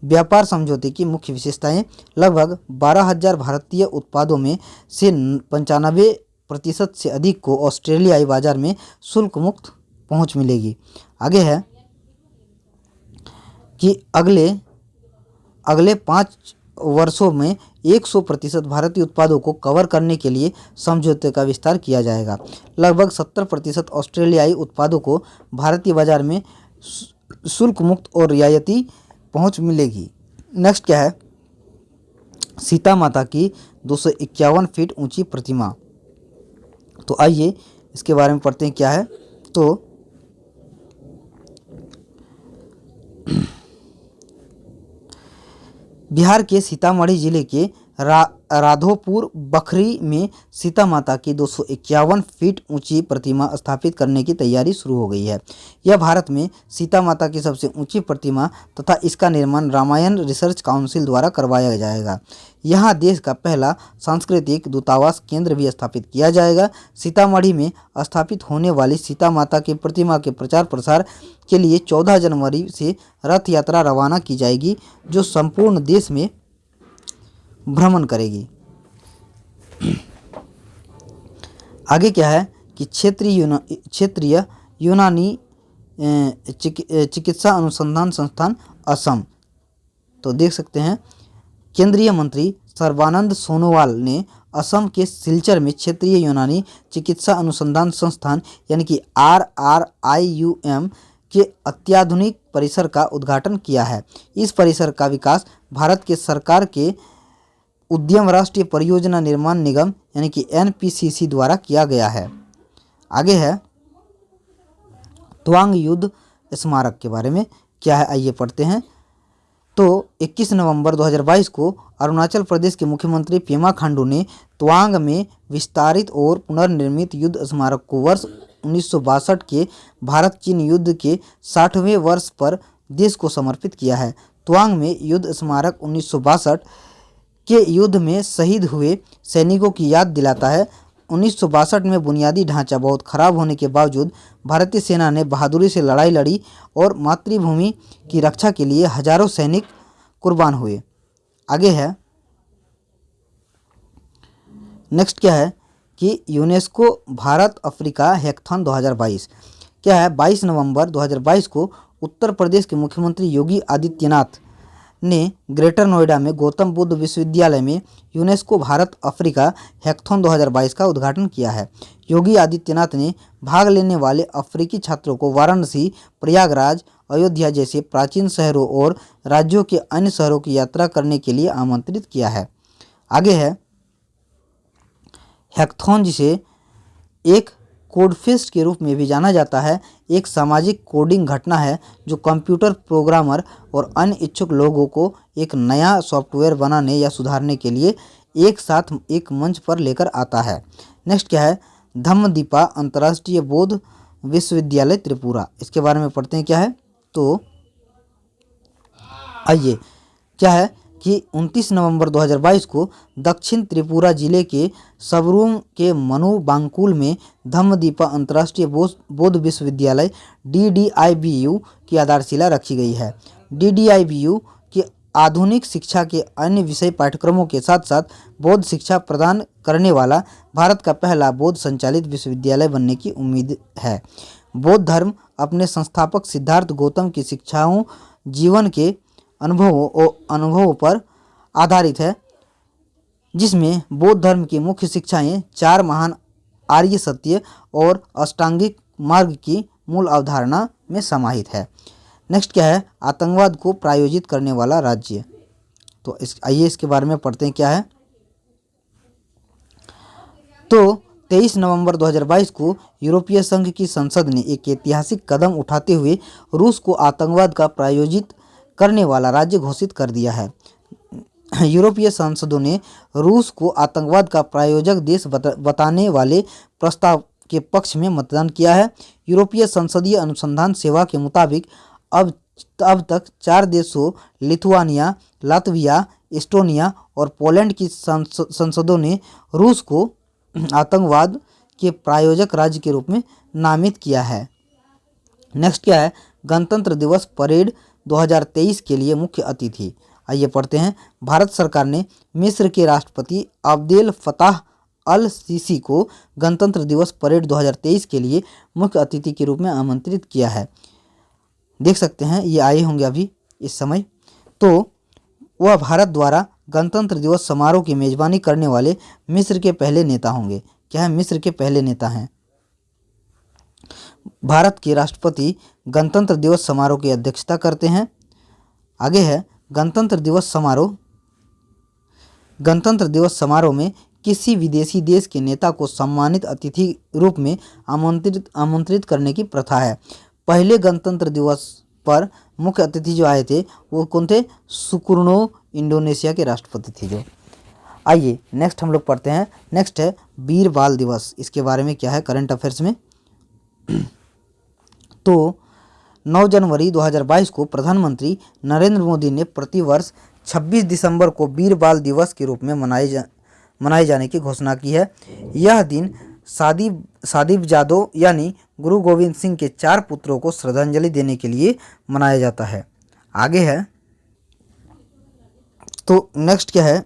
व्यापार समझौते की मुख्य विशेषताएं: लगभग 12,000 भारतीय उत्पादों में से 95% से अधिक को ऑस्ट्रेलियाई बाजार में शुल्क मुक्त पहुंच मिलेगी। आगे है कि अगले 5 वर्षों में 100% भारतीय उत्पादों को कवर करने के लिए समझौते का विस्तार किया जाएगा। लगभग 70% ऑस्ट्रेलियाई उत्पादों को भारतीय बाजार में शुल्क मुक्त और रियायती पहुंच मिलेगी। नेक्स्ट क्या है, सीता माता की 251 फीट ऊंची प्रतिमा। तो आइए इसके बारे में पढ़ते हैं क्या है। तो बिहार के सीतामढ़ी जिले के राधोपुर बखरी में सीता माता की 251 फीट ऊंची प्रतिमा स्थापित करने की तैयारी शुरू हो गई है। यह भारत में सीता माता की सबसे ऊंची प्रतिमा तथा इसका निर्माण रामायण रिसर्च काउंसिल द्वारा करवाया जाएगा। यहाँ देश का पहला सांस्कृतिक दूतावास केंद्र भी स्थापित किया जाएगा। सीतामढ़ी में स्थापित होने वाली सीता माता की प्रतिमा के प्रचार प्रसार के लिए 14 जनवरी से रथ यात्रा रवाना की जाएगी, जो संपूर्ण देश में भ्रमण करेगी। आगे क्या है कि क्षेत्रीय यूनानी चिकित्सा अनुसंधान संस्थान असम। तो देख सकते हैं केंद्रीय मंत्री सर्बानंद सोनोवाल ने असम के सिलचर में क्षेत्रीय यूनानी चिकित्सा अनुसंधान संस्थान यानी कि RRIUM के अत्याधुनिक परिसर का उद्घाटन किया है। इस परिसर का विकास भारत के सरकार के उद्यम राष्ट्रीय परियोजना निर्माण निगम यानी कि NPCC द्वारा किया गया है। आगे है तवांग युद्ध स्मारक के बारे में क्या है, आइए पढ़ते हैं। तो 21 नवंबर 2022 को अरुणाचल प्रदेश के मुख्यमंत्री पेमा खांडू ने तवांग में विस्तारित और पुनर्निर्मित युद्ध स्मारक को वर्ष 1962 के भारत चीन युद्ध के 60वें वर्ष पर देश को समर्पित किया है। तवांग में युद्ध स्मारक 1962 के युद्ध में शहीद हुए सैनिकों की याद दिलाता है। 1962 में बुनियादी ढांचा बहुत खराब होने के बावजूद भारतीय सेना ने बहादुरी से लड़ाई लड़ी और मातृभूमि की रक्षा के लिए हजारों सैनिक कुर्बान हुए। आगे है नेक्स्ट क्या है कि यूनेस्को भारत अफ्रीका हैकाथॉन 2022 क्या है। 22 नवंबर 2022 को उत्तर प्रदेश के मुख्यमंत्री योगी आदित्यनाथ ने ग्रेटर नोएडा में गौतम बुद्ध विश्वविद्यालय में यूनेस्को भारत अफ्रीका हैकाथॉन 2022 का उद्घाटन किया है। योगी आदित्यनाथ ने भाग लेने वाले अफ्रीकी छात्रों को वाराणसी, प्रयागराज, अयोध्या जैसे प्राचीन शहरों और राज्यों के अन्य शहरों की यात्रा करने के लिए आमंत्रित किया है। आगे है हैकाथॉन, जिसे एक कोडफेस्ट के रूप में भी जाना जाता है, एक सामाजिक कोडिंग घटना है जो कंप्यूटर प्रोग्रामर और अन्य इच्छुक लोगों को एक नया सॉफ्टवेयर बनाने या सुधारने के लिए एक साथ एक मंच पर लेकर आता है। नेक्स्ट क्या है धम्मदीपा अंतर्राष्ट्रीय बौद्ध विश्वविद्यालय त्रिपुरा, इसके बारे में पढ़ते हैं क्या है। तो आइए क्या है कि 29 नवंबर 2022 को दक्षिण त्रिपुरा जिले के सबरूम के मनु बांकुल में धम्मदीपा अंतर्राष्ट्रीय बौद्ध विश्वविद्यालय DDIBU की आधारशिला रखी गई है। DDIBU की आधुनिक शिक्षा के अन्य विषय पाठ्यक्रमों के साथ साथ बौद्ध शिक्षा प्रदान करने वाला भारत का पहला बौद्ध संचालित विश्वविद्यालय बनने की उम्मीद है। बौद्ध धर्म अपने संस्थापक सिद्धार्थ गौतम की शिक्षाओं, जीवन के अनुभवों पर आधारित है, जिसमें बौद्ध धर्म की मुख्य शिक्षाएं 4 महान आर्य सत्य और अष्टांगिक मार्ग की मूल अवधारणा में समाहित है। नेक्स्ट क्या है, आतंकवाद को प्रायोजित करने वाला राज्य। तो आइए इसके बारे में पढ़ते हैं क्या है। तो 23 नवंबर 2022 को यूरोपीय संघ की संसद ने एक ऐतिहासिक कदम उठाते हुए रूस को आतंकवाद का प्रायोजित करने वाला राज्य घोषित कर दिया है। यूरोपीय सांसदों ने रूस को आतंकवाद का प्रायोजक देश बताने वाले प्रस्ताव के पक्ष में मतदान किया है। यूरोपीय संसदीय अनुसंधान सेवा के मुताबिक अब तक 4 देशों लिथुआनिया, लातविया, एस्टोनिया और पोलैंड की संसदों ने रूस को आतंकवाद के प्रायोजक राज्य के रूप में नामित किया है। नेक्स्ट क्या है, गणतंत्र दिवस परेड 2023 के लिए मुख्य अतिथि। आइए पढ़ते हैं। भारत सरकार ने मिस्र के राष्ट्रपति अब्देल फताह अल सीसी को गणतंत्र दिवस परेड 2023 के लिए मुख्य अतिथि के रूप में आमंत्रित किया है। देख सकते हैं ये आए होंगे अभी इस समय। तो वह भारत द्वारा गणतंत्र दिवस समारोह की मेजबानी करने वाले मिस्र के पहले नेता होंगे। क्या है, मिस्र के पहले नेता हैं। भारत के राष्ट्रपति गणतंत्र दिवस समारोह की अध्यक्षता करते हैं। आगे है गणतंत्र दिवस समारोह में किसी विदेशी देश के नेता को सम्मानित अतिथि रूप में आमंत्रित करने की प्रथा है। पहले गणतंत्र दिवस पर मुख्य अतिथि जो आए थे वो कौन थे, सुकुर्नो इंडोनेशिया के राष्ट्रपति थे जो। आइए नेक्स्ट हम लोग पढ़ते हैं। नेक्स्ट है वीर बाल दिवस। इसके बारे में क्या है करंट अफेयर्स में। तो 9 जनवरी 2022 को प्रधानमंत्री नरेंद्र मोदी ने प्रतिवर्ष 26 दिसंबर को वीर बाल दिवस के रूप में मनाए जाने की घोषणा की है। यह दिन साहिबजादों यानी गुरु गोविंद सिंह के 4 पुत्रों को श्रद्धांजलि देने के लिए मनाया जाता है। आगे है तो नेक्स्ट क्या है,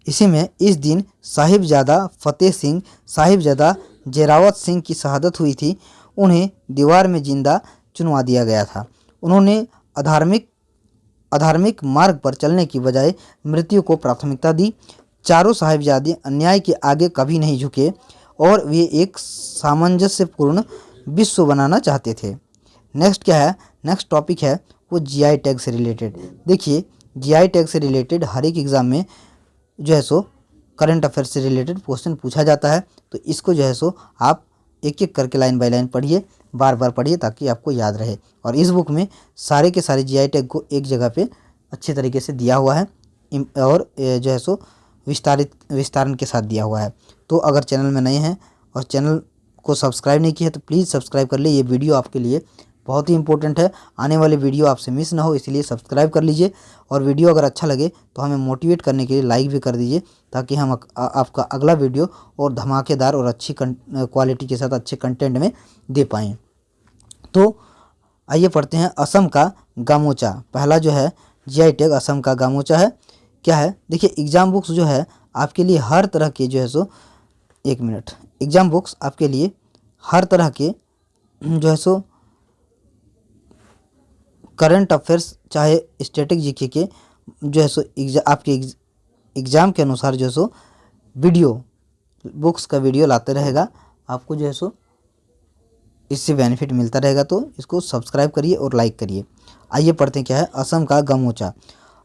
इसी में इस दिन साहिबजादा फतेह सिंह, साहिबजादा जयरावत सिंह की शहादत हुई थी। उन्हें दीवार में जिंदा चुनवा दिया गया था। उन्होंने अधार्मिक मार्ग पर चलने की बजाय मृत्यु को प्राथमिकता दी। चारों साहिबजादे अन्याय के आगे कभी नहीं झुके और वे एक सामंजस्यपूर्ण विश्व बनाना चाहते थे। नेक्स्ट क्या है, नेक्स्ट टॉपिक है वो जीआई टैग से रिलेटेड। देखिए जीआई टैग से रिलेटेड हर एक एग्ज़ाम में जो है सो करंट अफेयर से रिलेटेड क्वेश्चन पूछा जाता है। तो इसको जो है सो आप एक एक करके लाइन बाय लाइन पढ़िए, बार बार पढ़िए ताकि आपको याद रहे। और इस बुक में सारे के सारे जीआई टैग को एक जगह पे अच्छे तरीके से दिया हुआ है और जो है सो विस्तारण के साथ दिया हुआ है। तो अगर चैनल में नए हैं और चैनल को सब्सक्राइब नहीं किया तो प्लीज़ सब्सक्राइब कर लीजिए। ये वीडियो आपके लिए बहुत ही इंपॉर्टेंट है, आने वाले वीडियो आपसे मिस ना हो, इसलिए सब्सक्राइब कर लीजिए। और वीडियो अगर अच्छा लगे तो हमें मोटिवेट करने के लिए लाइक भी कर दीजिए ताकि हम आपका अगला वीडियो और धमाकेदार और अच्छी क्वालिटी के साथ अच्छे कंटेंट में दे पाएँ। तो आइए पढ़ते हैं असम का गामोचा। पहला जो है जीआई टैग असम का गामोचा है। क्या है, देखिए एग्ज़ाम बुक्स जो है आपके लिए हर तरह के जो है सो एग्ज़ाम बुक्स आपके लिए हर तरह के जो है सो करंट अफेयर्स चाहे स्टैटिक जीके के जो है सो आपके एग्ज़ाम के अनुसार जो है सो बुक्स का वीडियो लाते रहेगा। आपको जो है सो इससे बेनिफिट मिलता रहेगा, तो इसको सब्सक्राइब करिए और लाइक करिए। आइए पढ़ते हैं क्या है असम का गामोचा।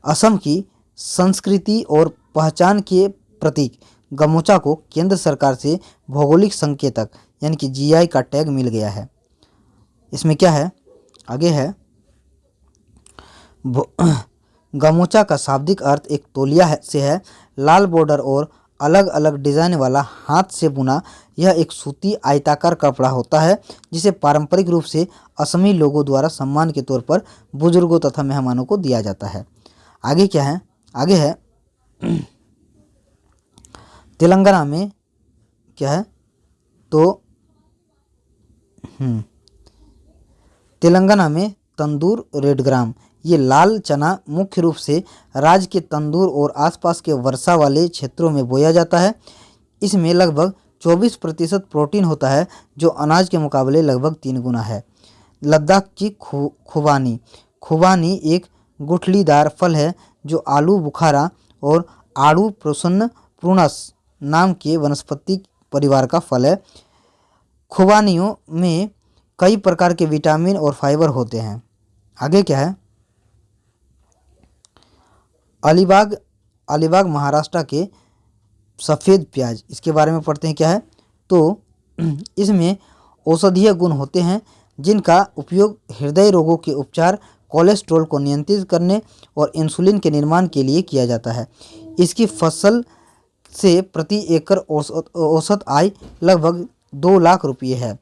असम की संस्कृति और पहचान के प्रतीक गामोचा को केंद्र सरकार से भौगोलिक संकेतक यानी कि जीआई का टैग मिल गया है। इसमें क्या है, आगे है गामोचा का शाब्दिक अर्थ एक तौलिया से है। लाल बॉर्डर और अलग अलग डिज़ाइन वाला हाथ से बुना यह एक सूती आयताकार कपड़ा होता है जिसे पारंपरिक रूप से असमी लोगों द्वारा सम्मान के तौर पर बुजुर्गों तथा मेहमानों को दिया जाता है। आगे क्या है, आगे है तेलंगाना में क्या है, तो तेलंगाना में तंदूर रेड ग्राम, ये लाल चना मुख्य रूप से राज्य के तंदूर और आसपास के वर्षा वाले क्षेत्रों में बोया जाता है। इसमें लगभग 24% प्रोटीन होता है, जो अनाज के मुकाबले लगभग 3 गुना है। लद्दाख की खुबानी, खुबानी एक गुठलीदार फल है जो आलू बुखारा और आड़ू प्रसन्न प्रूनस नाम के वनस्पति परिवार का फल है। खुबानियों में कई प्रकार के विटामिन और फाइबर होते हैं। आगे क्या है, अलीबाग, अलीबाग महाराष्ट्र के सफ़ेद प्याज, इसके बारे में पढ़ते हैं क्या है, तो इसमें औषधीय गुण होते हैं जिनका उपयोग हृदय रोगों के उपचार, कोलेस्ट्रॉल को नियंत्रित करने और इंसुलिन के निर्माण के लिए किया जाता है। इसकी फसल से प्रति एकड़ औसत आय लगभग 2 लाख रुपये है।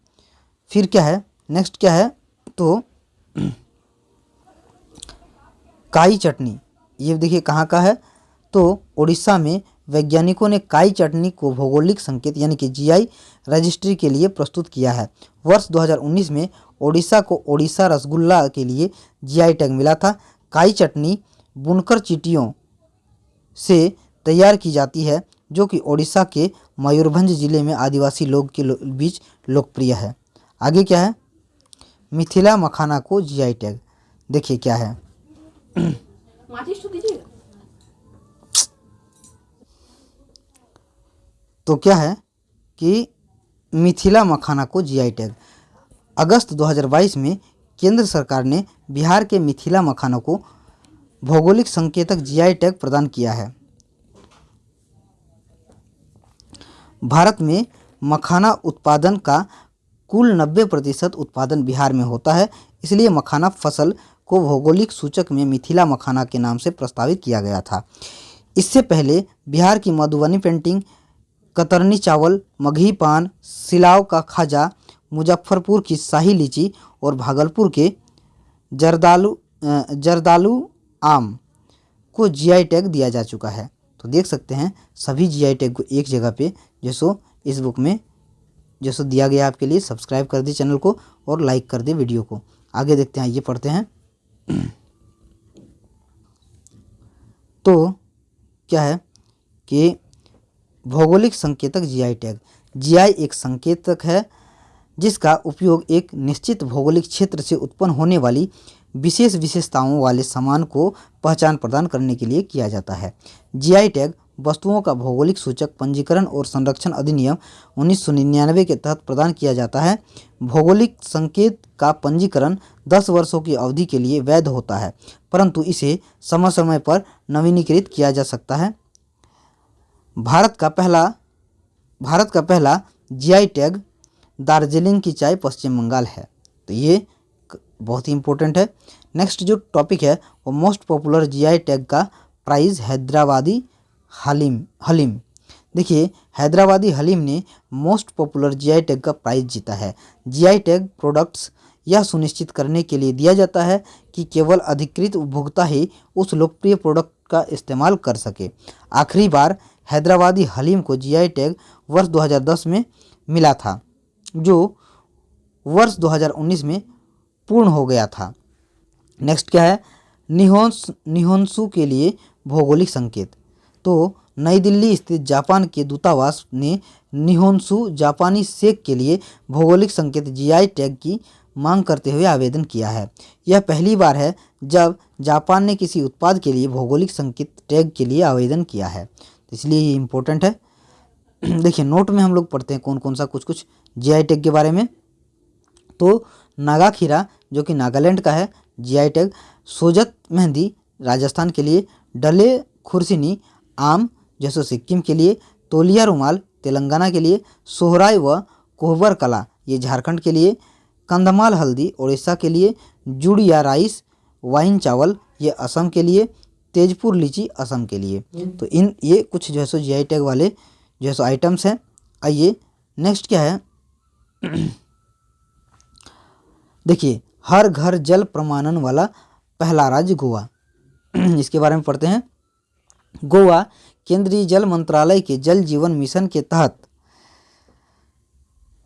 फिर क्या है, नेक्स्ट क्या है, तो काई चटनी, ये देखिए कहाँ का है, तो उड़ीसा में वैज्ञानिकों ने काई चटनी को भौगोलिक संकेत यानी कि जीआई रजिस्ट्री के लिए प्रस्तुत किया है। वर्ष 2019 में ओडिशा को ओडिशा रसगुल्ला के लिए जीआई टैग मिला था। काई चटनी बुनकर चींटियों से तैयार की जाती है, जो कि ओडिशा के मयूरभंज जिले में आदिवासी लोग के बीच लोकप्रिय है। आगे क्या है, मिथिला मखाना को जीआई टैग, देखिए क्या है, तो क्या है कि मिथिला मखाना को जीआई टैग अगस्त 2022 में केंद्र सरकार ने बिहार के मिथिला मखाना को भौगोलिक संकेतक जीआई टैग प्रदान किया है। भारत में मखाना उत्पादन का कुल 90% उत्पादन बिहार में होता है, इसलिए मखाना फसल को भौगोलिक सूचक में मिथिला मखाना के नाम से प्रस्तावित किया गया था। इससे पहले बिहार की मधुबनी पेंटिंग, कतरनी चावल, मगही पान, सिलाव का खाजा, मुजफ्फरपुर की शाही लीची और भागलपुर के जर्दालू आम को जीआई टैग दिया जा चुका है। तो देख सकते हैं सभी जीआई टैग को एक जगह पे जैसो इस बुक में जैसो दिया गया आपके लिए। सब्सक्राइब कर दे चैनल को और लाइक कर दे वीडियो को। आगे देखते हैं, ये पढ़ते हैं तो क्या है कि भौगोलिक संकेतक जीआई टैग, जीआई एक संकेतक है जिसका उपयोग एक निश्चित भौगोलिक क्षेत्र से उत्पन्न होने वाली विशेष विशेषताओं वाले सामान को पहचान प्रदान करने के लिए किया जाता है। जीआई टैग वस्तुओं का भौगोलिक सूचक पंजीकरण और संरक्षण अधिनियम 1999 के तहत प्रदान किया जाता है। भौगोलिक संकेत का पंजीकरण 10 वर्षों की अवधि के लिए वैध होता है, परंतु इसे समय समय पर नवीनीकृत किया जा सकता है। भारत का पहला जीआई टैग दार्जिलिंग की चाय पश्चिम बंगाल है। तो ये बहुत ही इंपॉर्टेंट है। नेक्स्ट जो टॉपिक है वो मोस्ट पॉपुलर जीआई टैग का प्राइज़ हैदराबादी हलीम। देखिए हैदराबादी हलीम ने मोस्ट पॉपुलर जीआई टैग का प्राइज़ जीता है। जीआई टैग प्रोडक्ट्स यह सुनिश्चित करने के लिए दिया जाता है कि केवल अधिकृत उपभोक्ता ही उस लोकप्रिय प्रोडक्ट का इस्तेमाल कर सके। आखिरी बार हैदराबादी हलीम को जीआई टैग वर्ष 2010 में मिला था, जो वर्ष 2019 में पूर्ण हो गया था। नेक्स्ट क्या है, निहोंसु के लिए भौगोलिक संकेत। तो नई दिल्ली स्थित जापान के दूतावास ने निहोंसु जापानी सेक के लिए भौगोलिक संकेत जीआई टैग की मांग करते हुए आवेदन किया है। यह पहली बार है जब जापान ने किसी उत्पाद के लिए भौगोलिक संकेत टैग के लिए आवेदन किया है, इसलिए ये इम्पोर्टेंट है। देखिए नोट में हम लोग पढ़ते हैं कौन कौन सा कुछ जीआई टैग के बारे में। तो नागा खीरा जो कि नागालैंड का है जीआई टैग, सोजत मेहंदी राजस्थान के लिए, डले खुर्सिनी आम जैसो सिक्किम के लिए, तोलिया रुमाल तेलंगाना के लिए, सोहराय व कोहबर कला ये झारखंड के लिए, कंधमाल हल्दी उड़ीसा के लिए, जुड़िया राइस वाइन चावल ये असम के लिए, तेजपुर लीची असम के लिए। तो ये कुछ जो है सो जीआई टैग वाले जो है सो आइटम्स हैं। आइए नेक्स्ट क्या है देखिए हर घर जल प्रमाणन वाला पहला राज्य गोवा। इसके बारे में पढ़ते हैं। गोवा केंद्रीय जल मंत्रालय के जल जीवन मिशन के तहत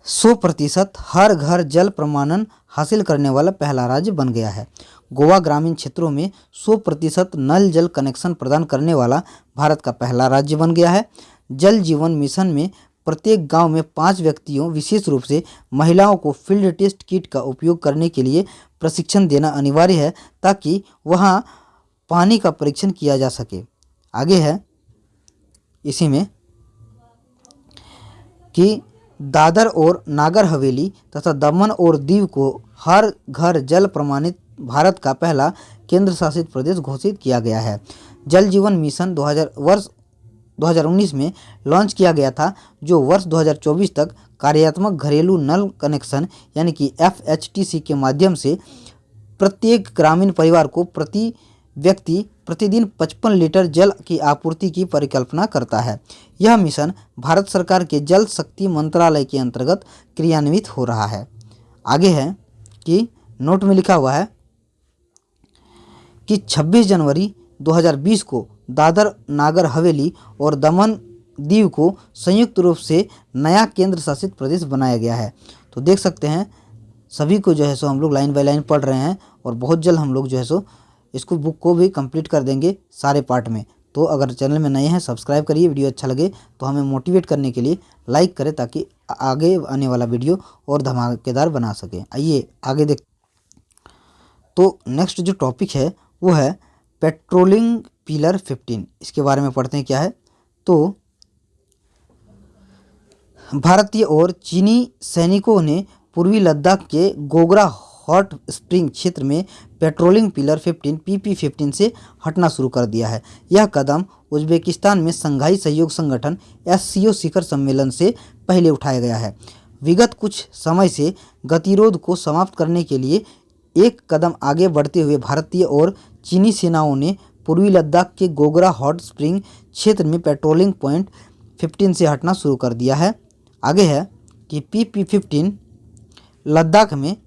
100% हर घर जल प्रमाणन हासिल करने वाला पहला राज्य बन गया है। गोवा ग्रामीण क्षेत्रों में 100% नल जल कनेक्शन प्रदान करने वाला भारत का पहला राज्य बन गया है। जल जीवन मिशन में प्रत्येक गांव में 5 व्यक्तियों, विशेष रूप से महिलाओं को फील्ड टेस्ट किट का उपयोग करने के लिए प्रशिक्षण देना अनिवार्य है, ताकि वहां पानी का परीक्षण किया जा सके। आगे है इसी में कि दादर और नागर हवेली तथा दमन और दीव को हर घर जल प्रमाणित भारत का पहला केंद्र शासित प्रदेश घोषित किया गया है। जल जीवन मिशन 2019 में लॉन्च किया गया था, जो वर्ष 2024 तक कार्यात्मक घरेलू नल कनेक्शन यानी कि FHTC के माध्यम से प्रत्येक ग्रामीण परिवार को प्रति व्यक्ति प्रतिदिन 55 लीटर जल की आपूर्ति की परिकल्पना करता है। यह मिशन भारत सरकार के जल शक्ति मंत्रालय के अंतर्गत क्रियान्वित हो रहा है। आगे है कि नोट में लिखा हुआ है कि 26 जनवरी 2020 को दादर नागर हवेली और दमन दीव को संयुक्त रूप से नया केंद्र शासित प्रदेश बनाया गया है। तो देख सकते हैं सभी को जो है सो हम लोग लाइन बाय लाइन पढ़ रहे हैं और बहुत जल्द हम लोग जो है सो इसको बुक को भी कंप्लीट कर देंगे सारे पार्ट में। तो अगर चैनल में नए हैं सब्सक्राइब करिए, वीडियो अच्छा लगे तो हमें मोटिवेट करने के लिए लाइक करें, ताकि आगे आने वाला वीडियो और धमाकेदार बना सकें। आइए आगे देख। तो नेक्स्ट जो टॉपिक है वो है पेट्रोलिंग पिलर 15। इसके बारे में पढ़ते हैं क्या है। तो भारतीय और चीनी सैनिकों ने पूर्वी लद्दाख के गोगरा हॉट स्प्रिंग क्षेत्र में पेट्रोलिंग पिलर 15 PP15 से हटना शुरू कर दिया है। यह कदम उज्बेकिस्तान में संघाई सहयोग संगठन SCO शिखर सम्मेलन से पहले उठाया गया है। विगत कुछ समय से गतिरोध को समाप्त करने के लिए एक कदम आगे बढ़ते हुए भारतीय और चीनी सेनाओं ने पूर्वी लद्दाख के गोगरा हॉट स्प्रिंग क्षेत्र में पेट्रोलिंग पॉइंट 15 से हटना शुरू कर दिया है। आगे है कि PP15 लद्दाख में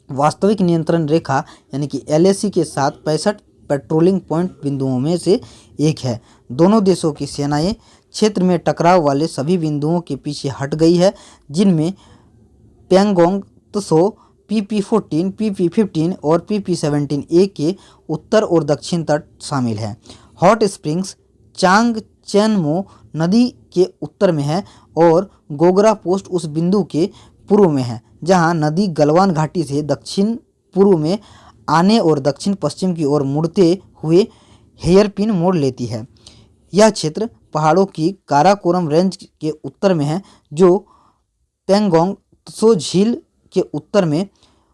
वास्तविक नियंत्रण रेखा यानी कि LAC के साथ 65 पेट्रोलिंग पॉइंट बिंदुओं में से एक है। दोनों देशों की सेनाएं क्षेत्र में टकराव वाले सभी बिंदुओं के पीछे हट गई है, जिनमें पैंगोंग त्सो PP14, PP15 और PP17A के उत्तर और दक्षिण तट शामिल हैं। हॉट स्प्रिंग्स चांगचेनमो नदी के उत्तर में है और गोगरा पोस्ट उस बिंदु के पूर्व में है जहां नदी गलवान घाटी से दक्षिण पूर्व में आने और दक्षिण पश्चिम की ओर मुड़ते हुए हेयरपिन मोड़ लेती है। यह क्षेत्र पहाड़ों की काराकोरम रेंज के उत्तर में है, जो पैंगोंग त्सो झील के उत्तर में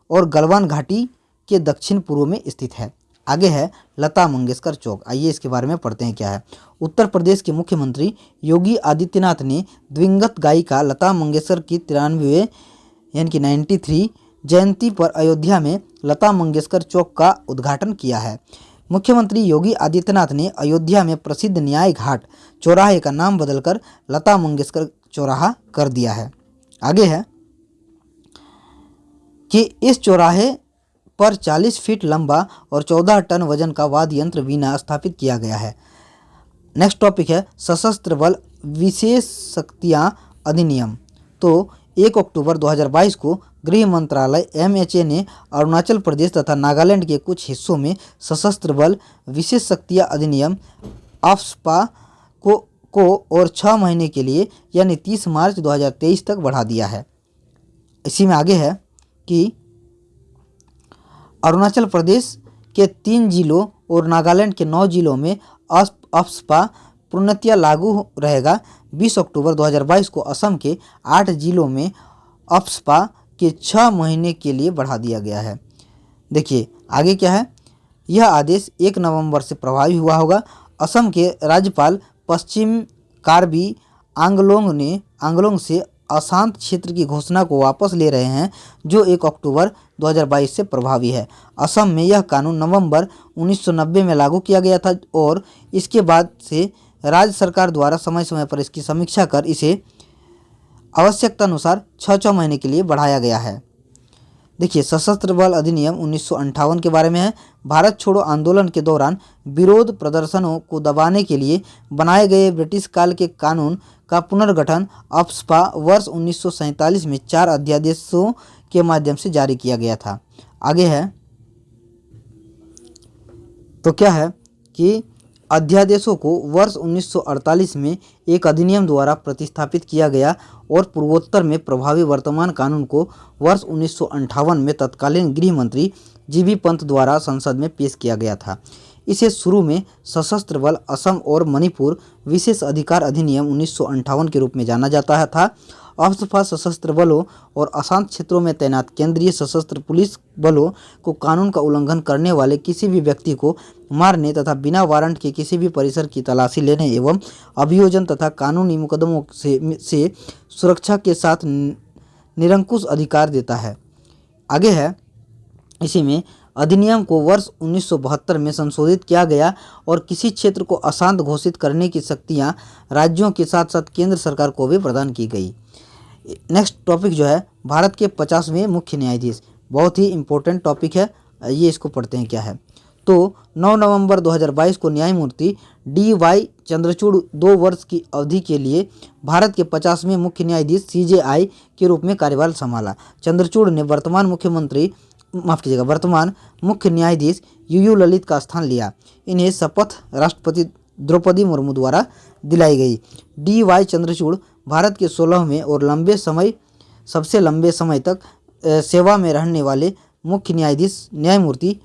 और गलवान घाटी के दक्षिण पूर्व में स्थित है। आगे है लता मंगेशकर चौक। आइए इसके बारे में पढ़ते हैं क्या है। उत्तर प्रदेश के मुख्यमंत्री योगी आदित्यनाथ ने दिवंगत गायिका लता मंगेशकर की 93वें यानी कि 93 जयंती पर अयोध्या में लता मंगेशकर चौक का उद्घाटन किया है। मुख्यमंत्री योगी आदित्यनाथ ने अयोध्या में प्रसिद्ध न्याय घाट चौराहे का नाम बदलकर लता मंगेशकर चौराहा कर दिया है। आगे है कि इस चौराहे पर 40 फीट लंबा और 14 टन वजन का वाद्य यंत्र वीणा स्थापित किया गया है। नेक्स्ट टॉपिक है सशस्त्र बल विशेष शक्तियां अधिनियम। तो 1 अक्टूबर 2022 को गृह मंत्रालय MHA ने अरुणाचल प्रदेश तथा नागालैंड के कुछ हिस्सों में सशस्त्र बल विशेष शक्तियां अधिनियम AFSPA को और 6 महीने के लिए यानी 30 मार्च 2023 तक बढ़ा दिया है। इसी में आगे है कि अरुणाचल प्रदेश के 3 जिलों और नागालैंड के 9 जिलों में AFSPA पूर्णतया लागू रहेगा। 20 अक्टूबर 2022 को असम के 8 जिलों में AFSPA के 6 महीने के लिए बढ़ा दिया गया है। देखिए आगे क्या है। यह आदेश 1 नवंबर से प्रभावी हुआ होगा। असम के राज्यपाल पश्चिम कार्बी आंगलोंग से अशांत क्षेत्र की घोषणा को वापस ले रहे हैं, जो 1 अक्टूबर 2022 से प्रभावी है। असम में यह कानून नवंबर 1990 में लागू किया गया था और इसके बाद से राज्य सरकार द्वारा समय समय पर इसकी समीक्षा कर इसे आवश्यकता अनुसार 6 महीने के लिए बढ़ाया गया है। देखिए सशस्त्र बल अधिनियम 1958 के बारे में है। भारत छोड़ो आंदोलन के दौरान विरोध प्रदर्शनों को दबाने के लिए बनाए गए ब्रिटिश काल के कानून का पुनर्गठन अफ्स्पा वर्ष 1947 में 4 अध्यादेशों के माध्यम से जारी किया गया था। आगे है तो क्या है कि अध्यादेशों को वर्ष 1948 में एक अधिनियम द्वारा प्रतिस्थापित किया गया और पूर्वोत्तर में प्रभावी वर्तमान कानून को वर्ष 1958 में तत्कालीन गृह मंत्री जीबी पंत द्वारा संसद में पेश किया गया था। इसे शुरू में सशस्त्र बल असम और मणिपुर विशेष अधिकार अधिनियम 1958 के रूप में जाना जाता था। अफ्स्पा सशस्त्र बलों और अशांत क्षेत्रों में तैनात केंद्रीय सशस्त्र पुलिस बलों को कानून का उल्लंघन करने वाले किसी भी व्यक्ति को मारने तथा बिना वारंट के किसी भी परिसर की तलाशी लेने एवं अभियोजन तथा कानूनी मुकदमों से सुरक्षा के साथ निरंकुश अधिकार देता है। आगे है इसी में अधिनियम को वर्ष 1972 में संशोधित किया गया और किसी क्षेत्र को अशांत घोषित करने की शक्तियां राज्यों के साथ साथ केंद्र सरकार को भी प्रदान की गई। नेक्स्ट टॉपिक जो है भारत के 50वें मुख्य न्यायाधीश, बहुत ही इम्पोर्टेंट टॉपिक है, ये इसको पढ़ते हैं क्या है। तो 9 नवंबर 2022 को न्यायमूर्ति DY चंद्रचूड़ 2 वर्ष की अवधि के लिए भारत के 50वें मुख्य न्यायाधीश CJI के रूप में कार्यभार संभाला। चंद्रचूड़ ने वर्तमान मुख्य न्यायाधीश UU ललित का स्थान लिया। इन्हें शपथ राष्ट्रपति द्रौपदी मुर्मू द्वारा दिलाई गई। DY चंद्रचूड़ भारत के 16वें और सबसे लंबे समय तक सेवा में रहने वाले मुख्य न्यायाधीश न्यायमूर्ति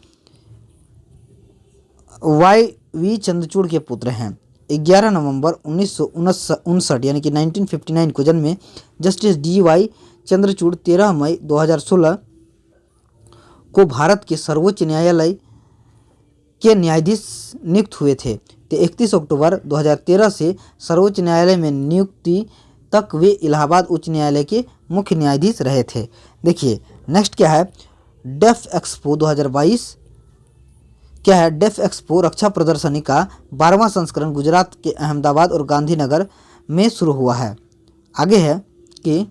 YV चंद्रचूड़ के पुत्र हैं। 11 नवंबर 1959 यानी कि 1959 को जन्मे जस्टिस DY चंद्रचूड़ 13 मई 2016 को भारत के सर्वोच्च न्यायालय के न्यायाधीश नियुक्त हुए थे। तो 31 अक्टूबर 2013 से सर्वोच्च न्यायालय में नियुक्ति तक वे इलाहाबाद उच्च न्यायालय के मुख्य न्यायाधीश रहे थे। देखिए नेक्स्ट क्या है, डेफ एक्सपो 2022 क्या है। डेफ एक्सपो रक्षा प्रदर्शनी का 12वां संस्करण गुजरात के अहमदाबाद और गांधीनगर में शुरू हुआ है। आगे है कि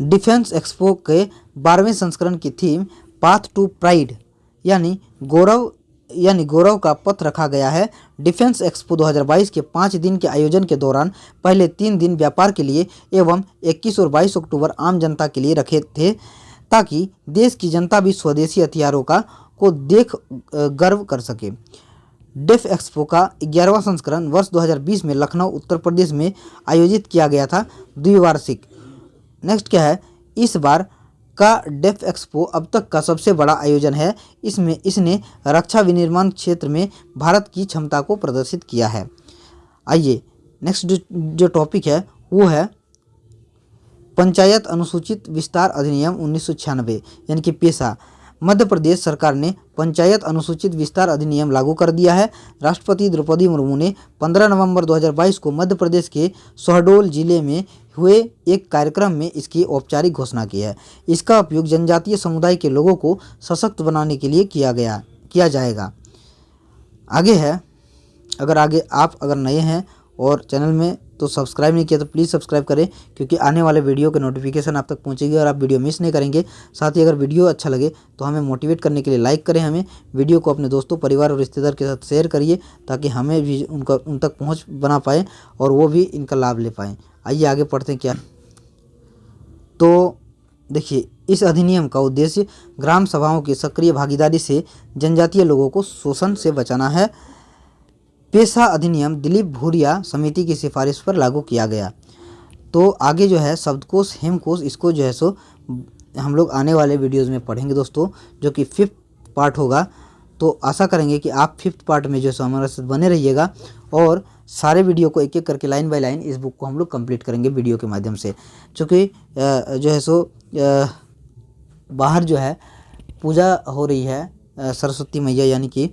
डिफेंस एक्सपो के 12वें संस्करण की थीम पाथ टू प्राइड यानी गौरव का पथ रखा गया है। डिफेंस एक्सपो 2022 के 5 दिन के आयोजन के दौरान पहले 3 दिन व्यापार के लिए एवं 21 और 22 अक्टूबर आम जनता के लिए रखे थे ताकि देश की जनता भी स्वदेशी हथियारों को देख गर्व कर सके। डेफ एक्सपो का 11वां संस्करण वर्ष 2020 में लखनऊ उत्तर प्रदेश में आयोजित किया गया था, द्विवार्षिक। नेक्स्ट क्या है, इस बार का डेफ एक्सपो अब तक का सबसे बड़ा आयोजन है। इसने रक्षा विनिर्माण क्षेत्र में भारत की क्षमता को प्रदर्शित किया है। आइए नेक्स्ट जो टॉपिक है वो है पंचायत अनुसूचित विस्तार अधिनियम 1996 यानी कि पेशा। मध्य प्रदेश सरकार ने पंचायत अनुसूचित विस्तार अधिनियम लागू कर दिया है। राष्ट्रपति द्रौपदी मुर्मू ने 15 नवंबर 2022 को मध्य प्रदेश के शहडोल जिले में हुए एक कार्यक्रम में इसकी औपचारिक घोषणा की है। इसका उपयोग जनजातीय समुदाय के लोगों को सशक्त बनाने के लिए किया जाएगा। आगे है, अगर नए हैं और चैनल में तो सब्सक्राइब नहीं किया तो प्लीज़ सब्सक्राइब करें, क्योंकि आने वाले वीडियो के नोटिफिकेशन आप तक पहुंचेगी और आप वीडियो मिस नहीं करेंगे। साथ ही अगर वीडियो अच्छा लगे तो हमें मोटिवेट करने के लिए लाइक करें, हमें वीडियो को अपने दोस्तों परिवार और रिश्तेदार के साथ शेयर करिए ताकि हमें भी उन तक पहुँच बना पाएँ और वो भी इनका लाभ ले पाएँ। आइए आगे पढ़ते हैं क्या। तो देखिए इस अधिनियम का उद्देश्य ग्राम सभाओं की सक्रिय भागीदारी से जनजातीय लोगों को शोषण से बचाना है। पेशा अधिनियम दिलीप भूरिया समिति की सिफारिश पर लागू किया गया। तो आगे जो है शब्दकोश हेमकोश, इसको जो है सो हम लोग आने वाले वीडियोस में पढ़ेंगे दोस्तों, जो कि 5th पार्ट होगा। तो आशा करेंगे कि आप 5th पार्ट में जो है सो हमारे साथ बने रहिएगा और सारे वीडियो को एक एक करके लाइन बाय लाइन इस बुक को हम लोग कंप्लीट करेंगे वीडियो के माध्यम से। चूँकि जो है सो बाहर जो है पूजा हो रही है सरस्वती मैया यानी कि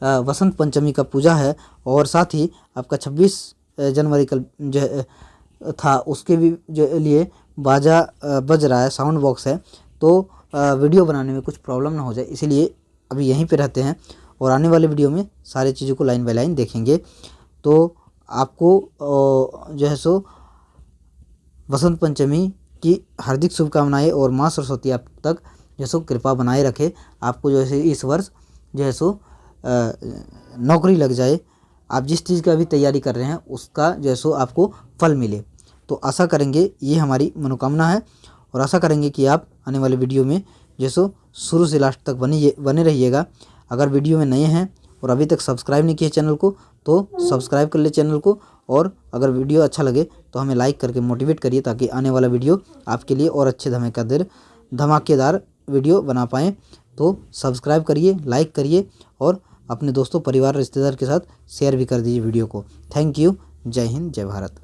वसंत पंचमी का पूजा है और साथ ही आपका 26 जनवरी का जो था उसके भी जो लिए बाजा बज रहा है, साउंड बॉक्स है। तो वीडियो बनाने में कुछ प्रॉब्लम ना हो जाए, इसीलिए अभी यहीं पे रहते हैं और आने वाले वीडियो में सारी चीज़ों को लाइन बाय लाइन देखेंगे। तो आपको जो है सो वसंत पंचमी कि हार्दिक शुभकामनाएं और माँ सरस्वती आप तक जो सो कृपा बनाए रखे, आपको जो है इस वर्ष जो है सो नौकरी लग जाए, आप जिस चीज़ का भी तैयारी कर रहे हैं उसका जो है सो आपको फल मिले। तो आशा करेंगे, ये हमारी मनोकामना है और आशा करेंगे कि आप आने वाले वीडियो में जो सो शुरू से लास्ट तक बने रहिएगा। अगर वीडियो में नए हैं और अभी तक सब्सक्राइब नहीं किए चैनल को तो सब्सक्राइब कर ले चैनल को, और अगर वीडियो अच्छा लगे तो हमें लाइक करके मोटिवेट करिए ताकि आने वाला वीडियो आपके लिए और अच्छे धमाकेदार वीडियो बना पाएँ। तो सब्सक्राइब करिए, लाइक करिए और अपने दोस्तों, परिवार, रिश्तेदार के साथ शेयर भी कर दीजिए वीडियो को। Thank you. जय हिंद, जय भारत।